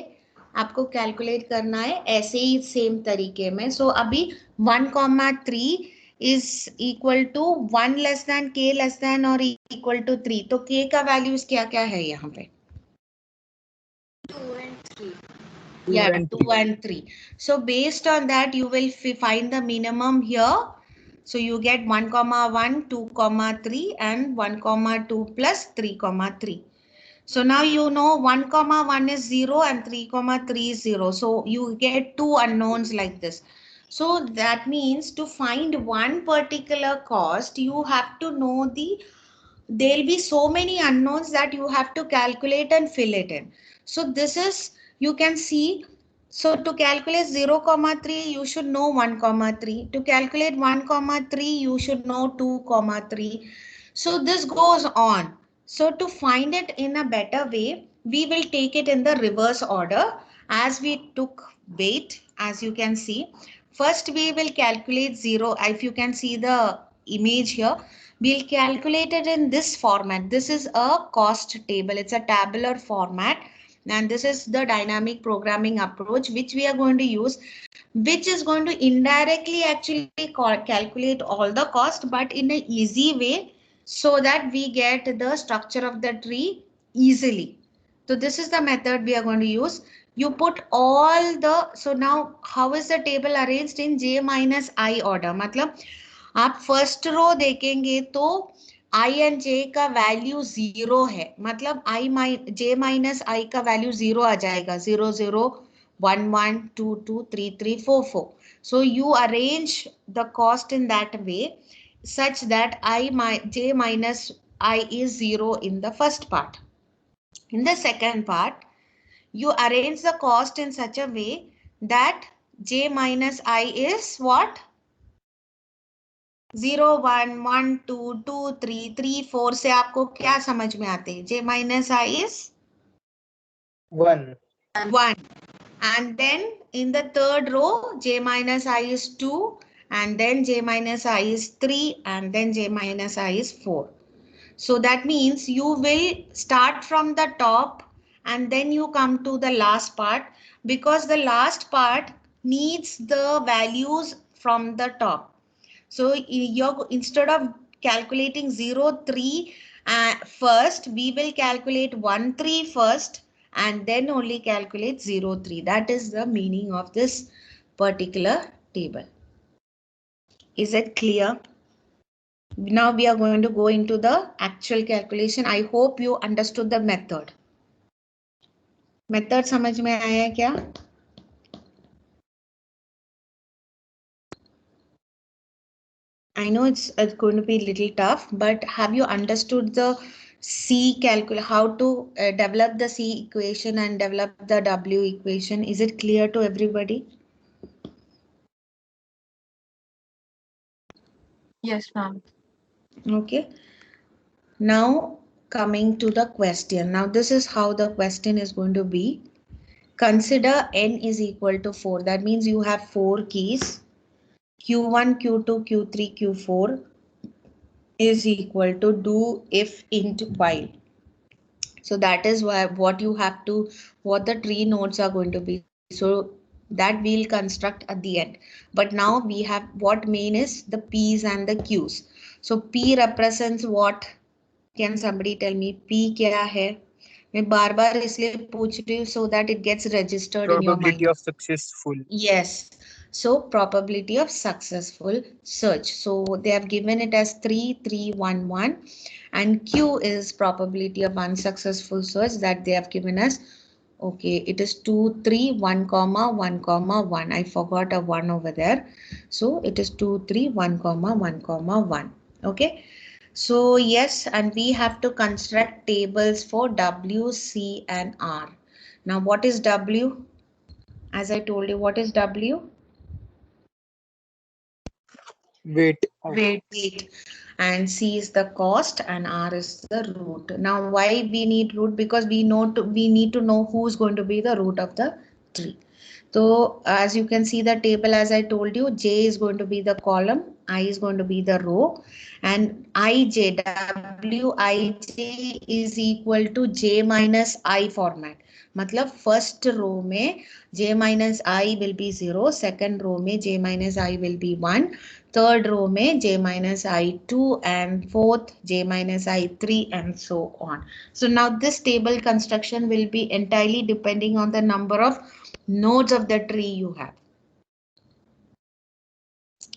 आपको calculate करना है ऐसे ही same तरीके में. So अभी 1, 3 is equal to 1 less than k less than or equal to 3. तो k का values क्या क्या है यहाँ पे? 2 and 3. Yeah, 2 and 3. So based on that, you will find the minimum here. So you get 1, 1, 2, 3 and 1, 2 plus 3, 3. So now you know 1, 1 is 0 and 3, 3 is 0. So you get two unknowns like this. So that means to find one particular cost, you have to know there'll be so many unknowns that you have to calculate and fill it in. So this is, you can see, so to calculate 0, 3, you should know 1, 3. To calculate 1, 3, you should know 2, 3. So this goes on. So to find it in a better way, we will take it in the reverse order as we took weight, as you can see. First, we will calculate 0. If you can see the image here, we'll calculate it in this format. This is a cost table. It's a tabular format. And this is the dynamic programming approach which we are going to use, which is going to indirectly actually calculate all the cost, but in an easy way so that we get the structure of the tree easily. So this is the method we are going to use. You put all the, so now how is the table arranged in J minus I order? मतलब आप first row देखेंगे तो I and J का value 0 है, मतलब J minus I का value 0 आ जाएगा. 0, 0, 1, 1, 2, 2, 3, 3, 4, 4. So you arrange the cost in that way such that J minus I is 0 in the first part. In the second part, you arrange the cost in such a way that J minus I is what? 0, 1, 1, 2, 2, 3, 3, 4 से आपको क्या समझ में आते हैं? J minus I is 1. 1. And then in the third row, J minus I is 2. And then J minus I is 3. And then J minus I is 4. So that means you will start from the top and then you come to the last part, because the last part needs the values from the top. So instead of calculating 0, 3 first, we will calculate 1, 3 first and then only calculate 0, 3. That is the meaning of this particular table. Is it clear? Now we are going to go into the actual calculation. I hope you understood the method. Method समझ में आया क्या? I know it's going to be a little tough, but have you understood the how to develop the C equation and develop the W equation? Is it clear to everybody? Yes, ma'am. Okay. Now coming to the question. Now this is how the question is going to be. Consider n is equal to 4. That means you have 4 keys. Q1, Q2, Q3, Q4 is equal to do if into while. So that is why what you have to, what the tree nodes are going to be. So that we'll construct at the end. But now we have what main is the P's and the Q's. So P represents what? Can somebody tell me P क्या है? मैं बार बार इसलिए पूछ रही हूँ so that it gets registered in your mind. Probability of successful. Yes. So probability of successful search. So they have given it as 3, 3, 1, 1. And Q is probability of unsuccessful search that they have given us. Okay, it is 2, 3, 1, comma, 1, comma, 1. I forgot a 1 over there. So it is 2, 3, 1, comma, 1, comma, 1. Okay. So yes, and we have to construct tables for W, C, and R. Now what is W? As I told you, what is W? Weight. Weight. And C is the cost and R is the root. Now why we need root? Because we need to know who's going to be the root of the tree. So as you can see the table, as I told you, J is going to be the column, I is going to be the row, and Wij, Wij is equal to J minus I format. मतलब first row में J minus I will be 0, second row में J minus I will be 1, third row में J minus I2, and fourth J minus I3, and so on. So now this table construction will be entirely depending on the number of nodes of the tree you have.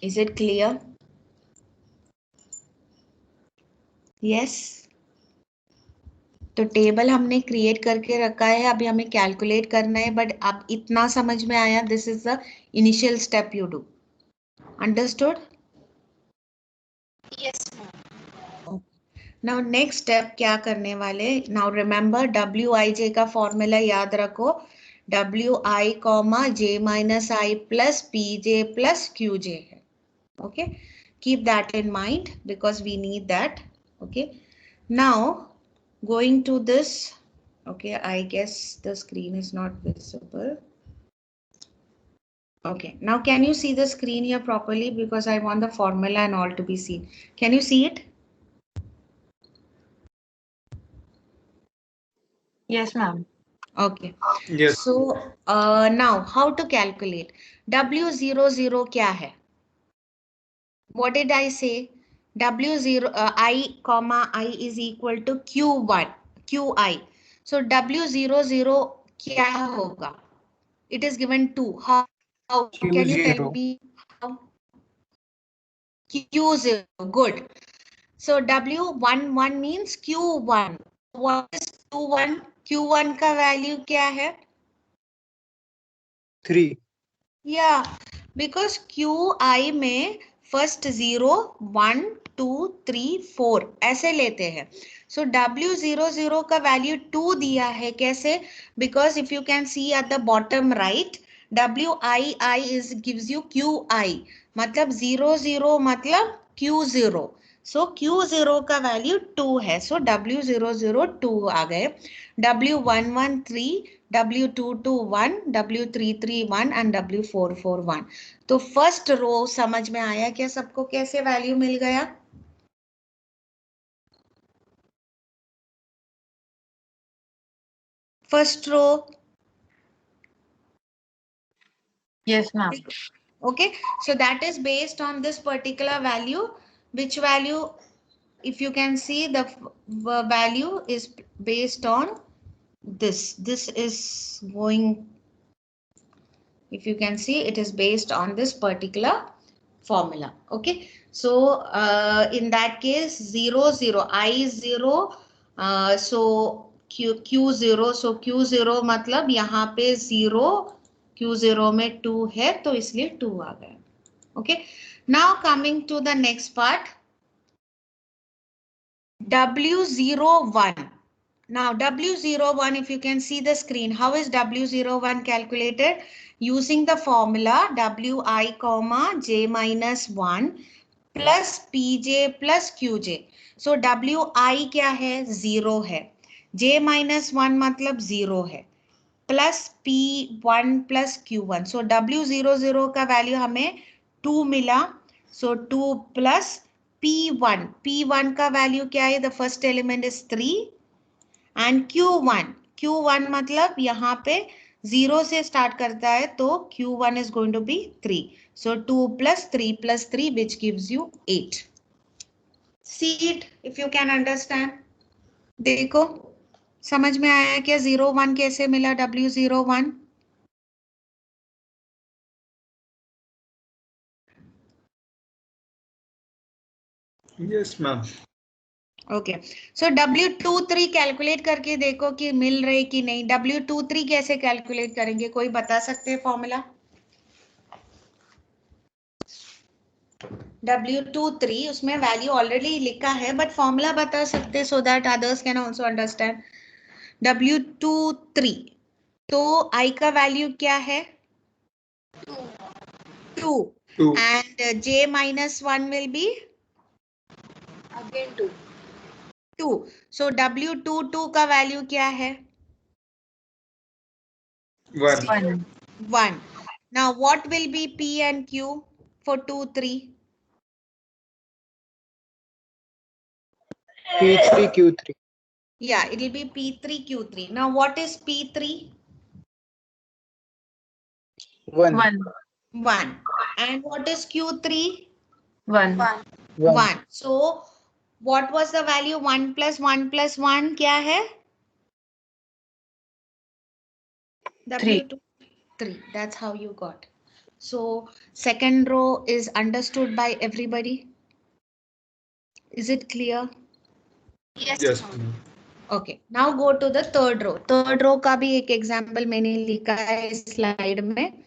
Is it clear? Yes. तो table हमने create करके रखा है, अभी हमें calculate करना है, but अब इतना समझ में आया, this is the initial step you do. Understood? Yes, ma'am. Now next step क्या करने वाले? नाउ रिमेंबर WIJ का फॉर्मूला याद रखो, WI comma J minus I plus PJ plus QJ है. Okay, keep that in mind because we need that. Okay, now going to this. Okay, I guess the screen is not visible. Okay, now can you see the screen here properly, because I want the formula and all to be seen. Can you see it? Yes, ma'am. Okay. Yes. So now how to calculate? W00 क्या है? What did I say? W0 I comma I is equal to Q1 QI. So W00 क्या होगा? It is given 2. How can you tell Q0. me how? Q0. Good. So W11 means Q1. What is Q1? Q1 का value क्या है? 3. Yeah, because QI में first 0, 1, 2, 3, 4 ऐसे लेते हैं. So W00 का value 2 दिया है. कैसे? Because if you can see at the bottom right, WII is gives you QI. मतलब 00 मतलब Q0. So Q0 का value 2 है. So W00 2 आ गए. W11 3, W221, W331 and W441. तो फर्स्ट रो समझ में आया क्या सबको? कैसे वैल्यू मिल गया? First row. Yes, ma'am. Okay, so that is based on this particular value. Which value? If you can see, the value is based on This is going, if you can see, it is based on this particular formula. Okay, so in that case 0 0 I is 0, so q 0, so q 0 मतलब यहाँ पे 0, q 0 में 2 है तो इसलिए 2 आ गया. Okay, now coming to the next part, W01. Now W01, if you can see the screen, how is W01 calculated? Using the formula Wi comma j minus 1 plus pj plus qj. So Wi क्या है? 0 है. j minus 1 मतलब 0 है. Plus P1 plus Q1. So W00 का value हमें 2 मिला. So 2 plus P1. P1 का value क्या है? The first element is 3. And Q1. Q1 मतलब यहाँ पे 0 से start करता है तो Q1 is going to be 3. So 2 plus 3 which gives you 8. See it if you can understand. देखो समझ में आया क्या 01 कैसे मिला? W01. Yes, ma'am. ओके, सो W23 कैलकुलेट करके देखो कि मिल रही कि नहीं. W23 कैसे कैलकुलेट करेंगे? कोई बता सकते हैं फॉर्मूला? W23 उसमें वैल्यू ऑलरेडी लिखा है बट फॉर्मूला बता सकते so that others can also understand. W23 तो I का वैल्यू क्या है? 2 2. And J minus 1 will be Again 2. 2. So W22 का वैल्यू क्या है? 1. 1. 1. Now what will be P and Q for 2 3? P3 Q3. Yeah, it will be P3 Q3. Now what is P3? 1. 1. 1. And what is Q3? 1. 1. 1. So what was the value? 1 plus 1 plus 1 क्या है? 3. W2 3. That's how you got. So second row is understood by everybody. Is it clear? Yes, Yes, ma'am. ma'am. Okay, now go to the third row. Third row का भी एक example मैंने लिखा है इस slide में.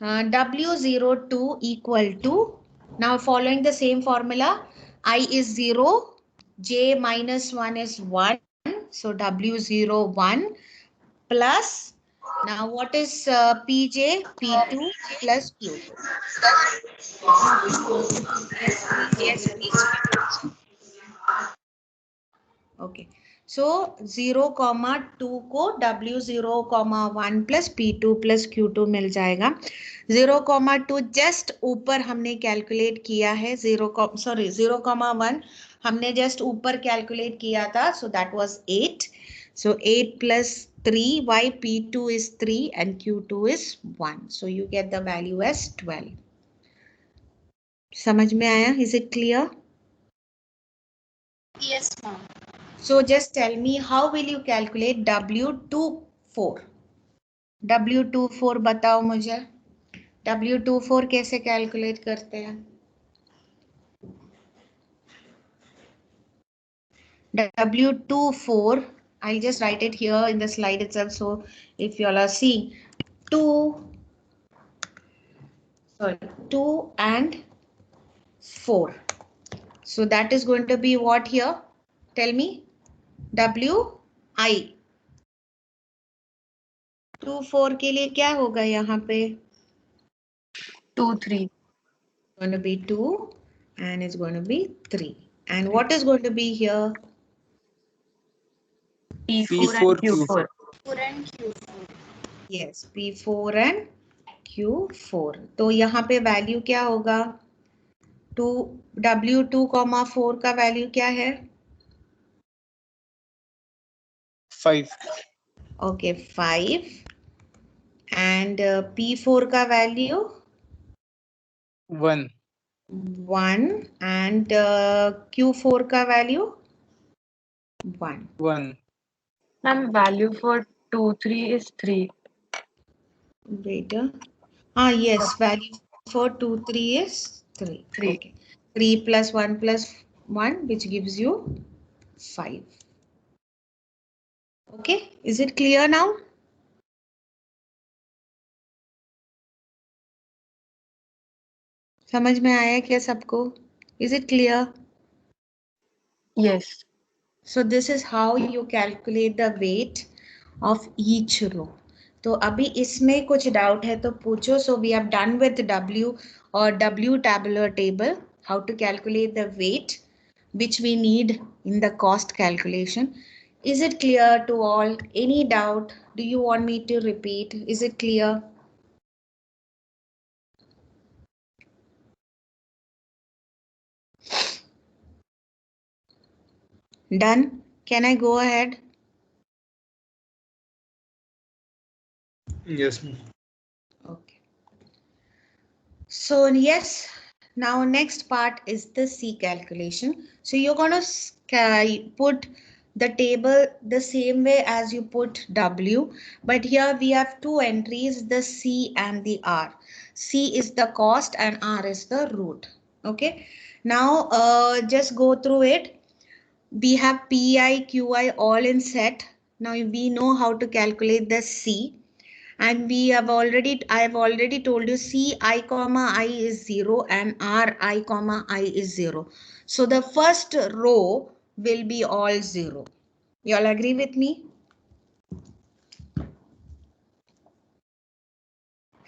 W02 equal to, now following the same formula, I is 0, J minus 1 is 1, so W01 plus, now what is PJ? P2 plus Q2. Yes, please. Okay, so 0,2 को W0,1 plus P2 plus Q2 मिल जाएगा. 0,2 just ऊपर हमने calculate किया है. 0,1 हमने just ऊपर calculate किया था, so that was 8. So 8 plus 3, why P2 is 3 and Q2 is 1. So you get the value as 12. समझ में आया? Is it clear? Yes, ma'am. So just tell me, how will you calculate W24? W24 बताओ मुझे. W24 कैसे calculate करते हैं? W24, I'll just write it here in the slide itself. So if you all are seeing 2 and 4. So that is going to be what here? Tell me. WI. 24 के लिए क्या होगा यहाँ पे? 2, 3. Going to be 2 and it's going to be 3. And what is going to be here? P4 P4 and Q4. 4 and Q4. Yes, P4 and Q4. तो यहाँ पे value क्या होगा? W2,4 का वैल्यू क्या है? 5. Okay, 5. And P4 का value 1. 1. And Q4 का value 1. 1. Ma'am, value for 2, 3 is 3. Wait. Yes, value for 2, 3 is 3. 3. Okay. 3 plus 1 plus 1, which gives you 5. Okay. Is it clear now? समझ में आया क्या सबको? Is it clear? Yes. So this is how you calculate the weight of each row. तो अभी इसमें कुछ doubt है तो पूछो. So we have done with W or W tabular table, how to calculate the weight which we need in the cost calculation. Is it clear to all? Any doubt? Do you want me to repeat? Is it clear? Done? Can I go ahead? Yes, ma'am. Okay. So yes, now next part is the C calculation. So you're going to put the table the same way as you put W, but here we have two entries, the C and the R. C is the cost and R is the root. Okay. Now just go through it. We have PI, QI all in set. Now we know how to calculate the C. And I have already told you C I comma I is 0 and R I comma I is 0. So the first row will be all 0. You all agree with me?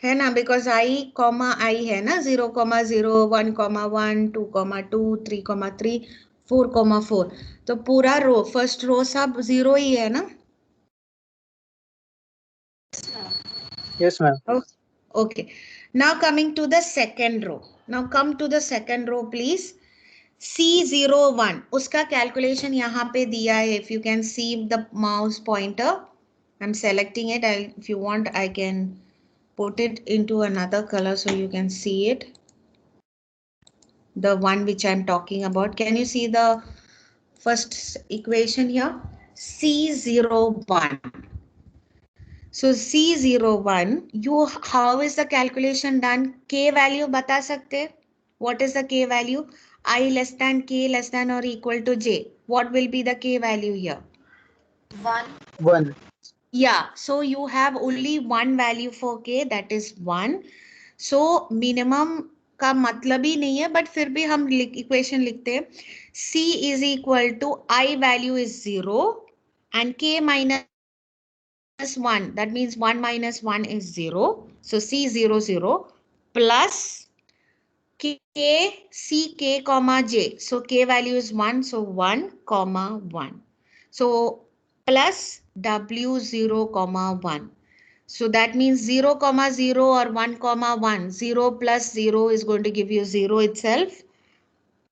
है ना, because I comma I है ना, 0 comma 0, 1 comma 1, 2 comma 2, 3 comma 3, 4 comma 4. तो पूरा row first row सब 0 ही है ना. Yes, ma'am. Okay. Now coming to the second row. Now come to the second row, please. C01 उसका calculation यहाँ पे दिया है. If you can see the mouse pointer, I'm selecting it. If you want, I can put it into another color so you can see it. The one which I'm talking about. Can you see the first equation here? C01. So C01, how is the calculation done? K value बता सकते? What is the K value? I less than K less than or equal to J. What will be the K value here? 1. 1. Yeah, so you have only one value for K, that is 1. So minimum का मतलब ही नहीं है, but फिर भी हम equation लिखते हैं. C is equal to I value is 0 and K minus 1, that means 1 minus 1 is 0. So C00 plus K, C, K comma J. So K value is 1. So 1 comma 1. So plus W0 comma 1. So that means 0 comma 0 or 1 comma 1. 0 plus 0 is going to give you 0 itself.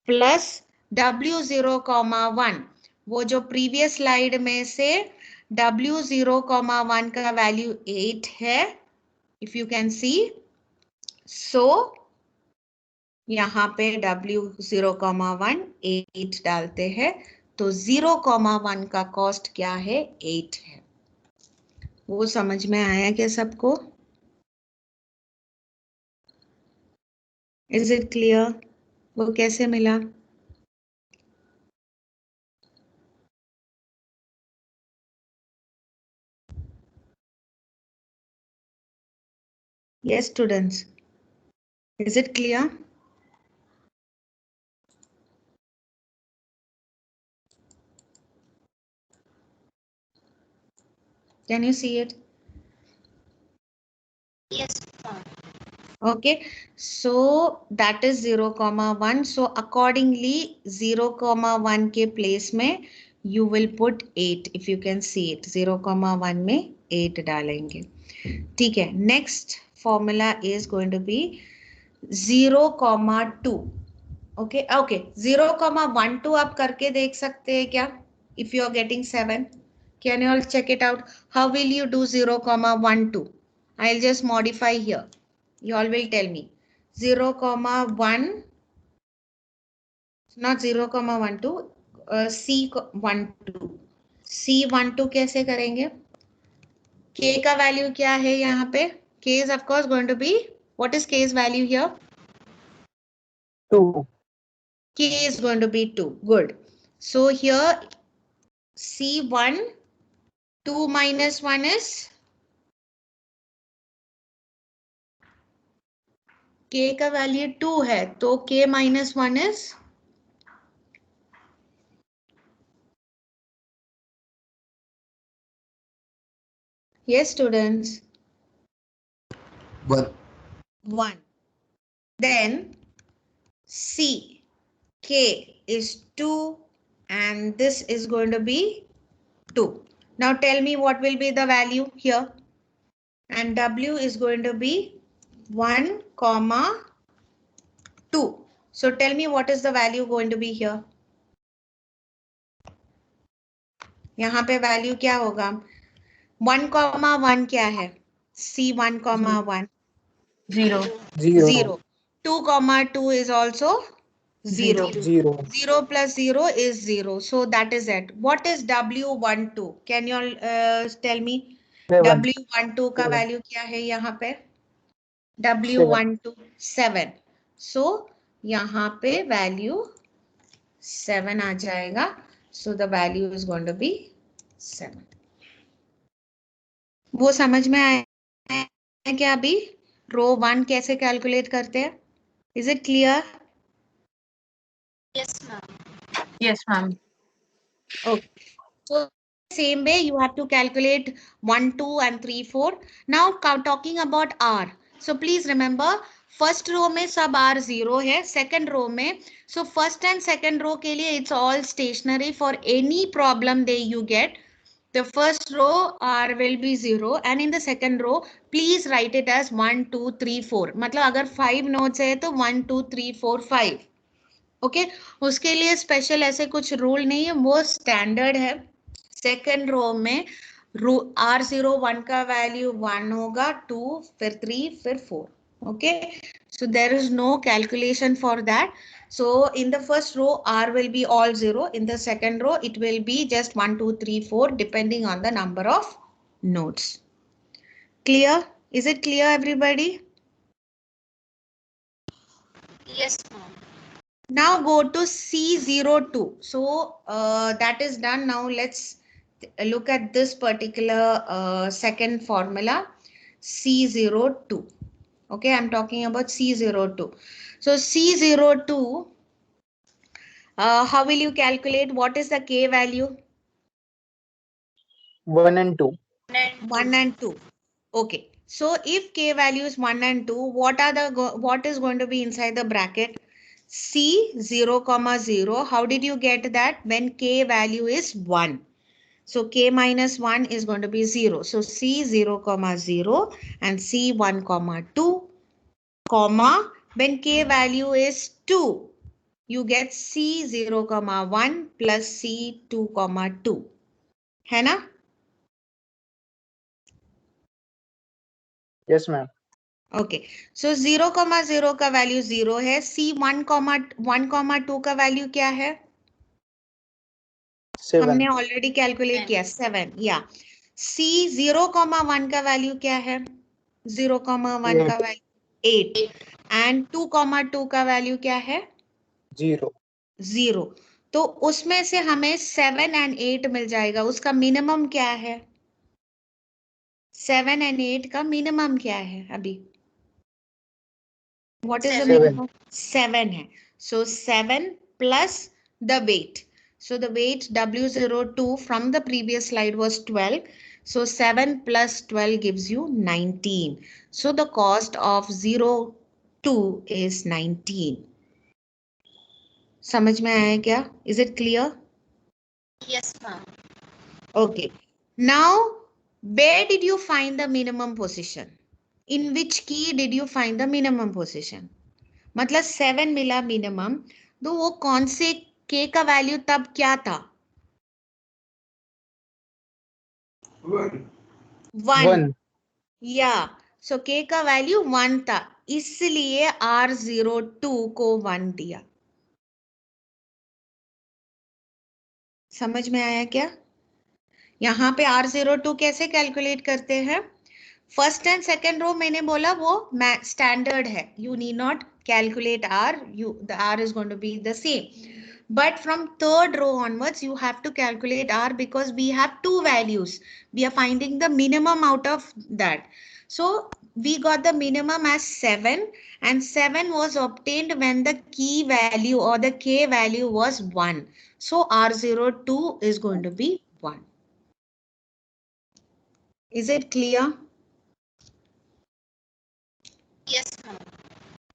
Plus W0 comma 1. वो जो previous slide में से W0 comma 1 का value 8 है. If you can see. So यहाँ पे W0, 1 8 डालते हैं तो 0, 1 का कॉस्ट क्या है 8 है. वो समझ में आया क्या सबको? Is it clear? वो कैसे मिला? Yes, students. Is it clear? Can you see it? Yes, ma'am. Okay, so that is 0, 1. So accordingly 0, 1 के place में you will put 8. If you can see it, 0, 1 में 8 डालेंगे. ठीक है. Next formula is going to be 0, 2. Okay, okay. 0, 1, 2 आप करके देख सकते हैं क्या? If you are getting 7, can you all check it out? How will you do 0, 1, 2? I'll just modify here. You all will tell me. 0, 1, not 0, 1, 2, C 1, 2. C12 कैसे करेंगे? K का value क्या है यहाँ पे? K is of course going to be, what is K's value here? 2. K is going to be 2. Good. So here C1, 2 minus 1 is? K का value 2 है, तो K minus 1 is? Yes, students. 1. 1. Then C, K is 2 and this is going to be 2. Now tell me what will be the value here. And W is going to be 1, comma 2. So tell me what is the value going to be here. यहाँ पे value क्या होगा? 1, 1 क्या है? C1, 1. 0. 0. 2, 2 is also 0. 0. 0 plus 0 is 0. So that is it. What is W12? Can you all tell me? 7. W12 का 7. Value क्या है यहाँ पे? W12 7. So यहाँ पे वैल्यू 7 आ जाएगा. So the value is going to be 7. वो समझ में आया क्या अभी? रो 1 कैसे कैलकुलेट करते हैं? Is it clear? Yes, ma'am. Yes, ma'am. Okay. So same way you have to calculate 1, 2 and 3, 4. Now talking about R. So please remember first row में सब R 0 है, second row में. So first and second row के लिए it's all stationary. For any problem they you get, the first row R will be 0 and in the second row please write it as 1, 2, 3, 4. मतलब अगर 5 notes है तो 1, 2, 3, 4, 5. Okay उसके लिए special ऐसे कुछ रूल नहीं है, वो स्टैंडर्ड है. सेकेंड रो में R01 का वैल्यू 1 होगा, 2 फिर 3 फिर 4. Okay so there is no calculation for that. So in the first row R will be all 0, in the second row it will be just 1, 2, 3, 4 depending on the number of nodes. Clear? Is it clear everybody? Yes, ma'am. Now go to C02. So that is done. Now let's look at this particular second formula, C02. Okay, I'm talking about C02. So C02, how will you calculate? What is the K value? 1 and 2. 1 and 2. Okay. So if K value is 1 and 2, what is going to be inside the bracket? C 0, 0. How did you get that? When K value is 1. So K minus 1 is going to be 0. So C 0, 0 and C 1, 2, comma. When K value is 2, you get C 0, 1 plus C 2, 2. है ना? Yes, ma'am. Okay so 0, 0 का value 0 है. C1, 1, 2 का value क्या है? 7. हमने already calculate किया 7. या C0, 1 का वैल्यू क्या है? 0, 1 का वैल्यू 8 एंड 2, 2 का वैल्यू क्या है? 0. 0. तो उसमें से हमें 7 एंड 8 मिल जाएगा. उसका मिनिमम क्या है? 7 एंड 8 का मिनिमम क्या है अभी? What is the 7. minimum? 7 है. So 7 plus the weight. So the weight W02 from the previous slide was 12. So 7 plus 12 gives you 19. So the cost of 02 is 19. समझ में आया क्या? Is it clear? Yes, ma'am. Okay. Now, where did you find the minimum position? In which key did you find the minimum position? मतलब 7 मिला minimum, तो वो कौन से K का वैल्यू तब क्या था? 1. या सो K का वैल्यू 1 था, इसलिए R02 को 1 दिया. समझ में आया क्या? यहाँ पे R02 कैसे कैलकुलेट करते हैं? फर्स्ट एंड सेकेंड रो मैंने बोला वो स्टैंडर्ड है, you need not calculate R, the R is going to be the same. But from third row onwards, you have to calculate R because we have two values. We are finding the minimum out of that. So we got the minimum as 7, and 7 was obtained when the key value or the K value was 1. So R02 is going to be 1. Is it clear? Yes, ma'am.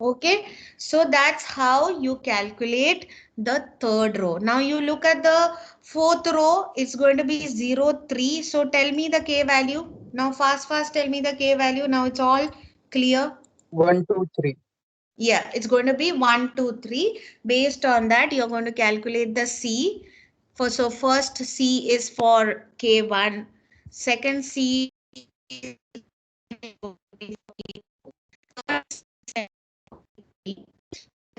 Okay, so that's how you calculate the third row. Now you look at the fourth row, it's going to be 0, 3. So tell me the K value. Now fast tell me the K value. Now it's all clear. 1, 2, 3. Yeah, it's going to be 1, 2, 3. Based on that, you're going to calculate the C. So first C is for K1. Second C is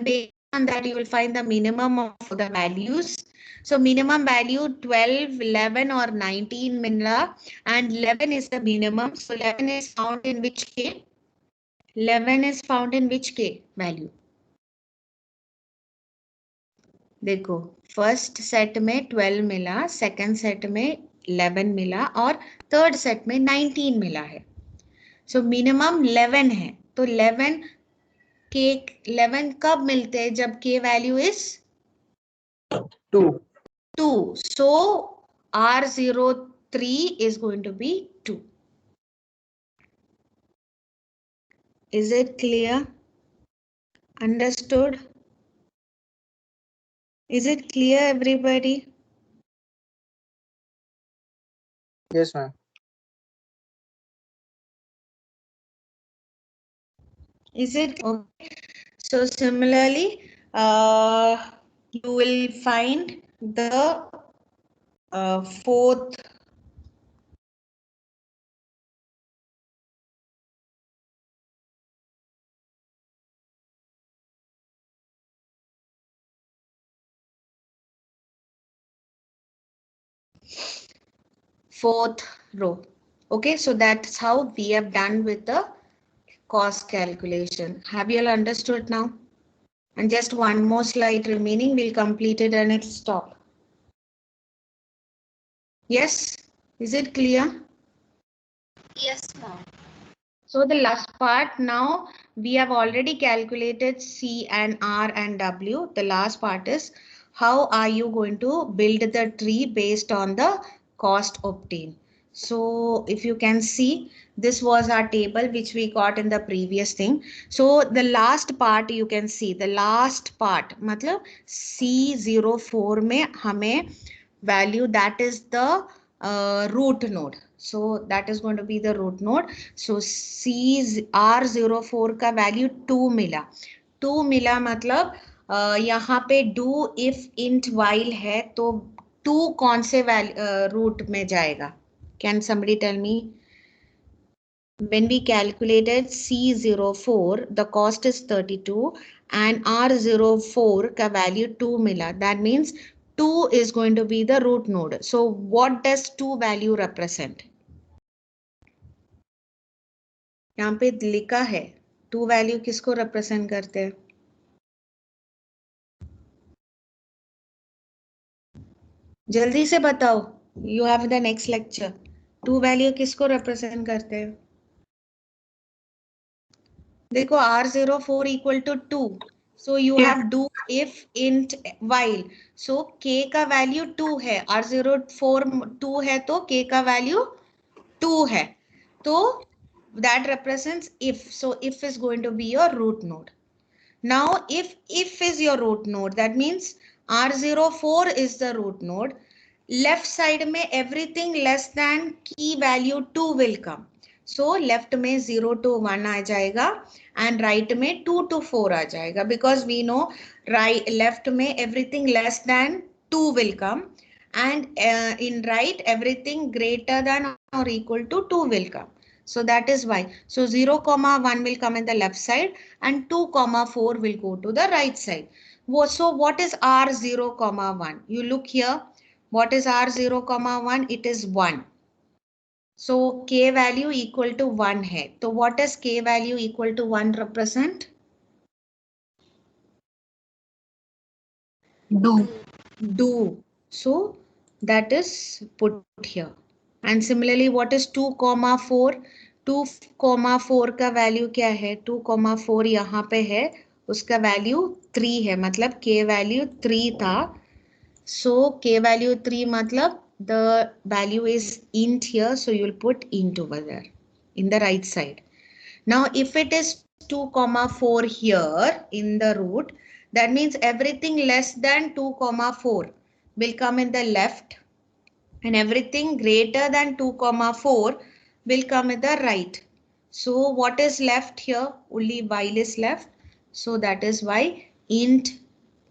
based on that you will find the minimum of the values. So minimum value 12, 11 or 19 minla, and 11 is the minimum. So 11 is found in which K? 11 is found in which K value? देखो first set में 12 मिला, second set में 11 मिला और third set में 19 मिला है. So minimum 11 है. तो 11 के 11 कब मिलते हैं? जब के value is 2. 2. So R03 is going to be 2. Is it clear? Understood? Is it clear, everybody? Yes, ma'am. Is it okay? So similarly, you will find the fourth row. Okay, so that's how we have done with the cost calculation. Have you all understood now? And just one more slide remaining, we'll complete it and it's stop. Yes, is it clear? Yes, ma'am. So the last part, now we have already calculated C and R and W. The last part is how are you going to build the tree based on the cost obtained. So if you can see, this was our table which we got in the previous thing. So the last part you can see, the last part, मतलब C04 में हमें value, that is the root node. So that is going to be the root node. So R04 का value 2 मिला. 2 मिला मतलब यहाँ पे do if int while है तो 2 कौन से root में जाएगा? Can somebody tell me? When we calculated C04, the cost is 32 and R04 का value 2 मिला. That means 2 is going to be the root node. So what does 2 value represent? यहाँ पे लिखा है 2 value किसको represent करते हैं? जल्दी से बताओ. You have the next lecture. 2 value किसको represent करते हैं? देखो R04 equal to 2. So you have do if int while. So k का value 2 है. R04 2 है तो k का value 2 है. तो that represents if. So if is going to be your root node. Now if is your root node, that means R04 is the root node. Left side में everything less than key value 2 will come. So left में 0 to 1 आ जाएगा and right में 2 to 4 आ जाएगा, because we know right left में everything less than 2 will come and in right everything greater than or equal to 2 will come. So that is why. So 0, 1 will come in the left side and 2, 4 will go to the right side. So what is R0, 1? You look here. What is R0, 1? It is 1. So K value equal to 1 है. So what does K value equal to 1 represent? Do. So that is put here. And similarly, what is 2, 4? 2, 4 का value क्या है? 2, 4 यहाँ पे है. उसका value 3 है. मतलब K वैल्यू 3 था. So K value 3 matlab the value is int here. So you'll put int over there in the right side. Now if it is 2, 4 here in the root, that means everything less than 2, 4 will come in the left, and everything greater than 2, 4 will come in the right. So what is left here? Only while is left. So that is why int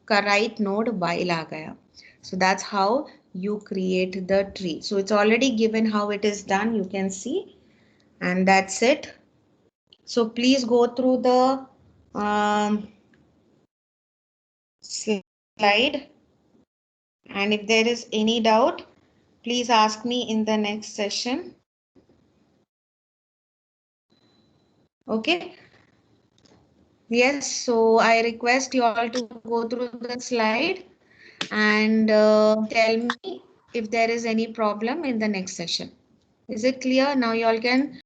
का right node while आ गया. So that's how you create the tree. So it's already given how it is done. You can see, and that's it. So please go through the slide. And if there is any doubt, please ask me in the next session. Okay. Yes, so I request you all to go through the slide and tell me if there is any problem in the next session. Is it clear? Now you all can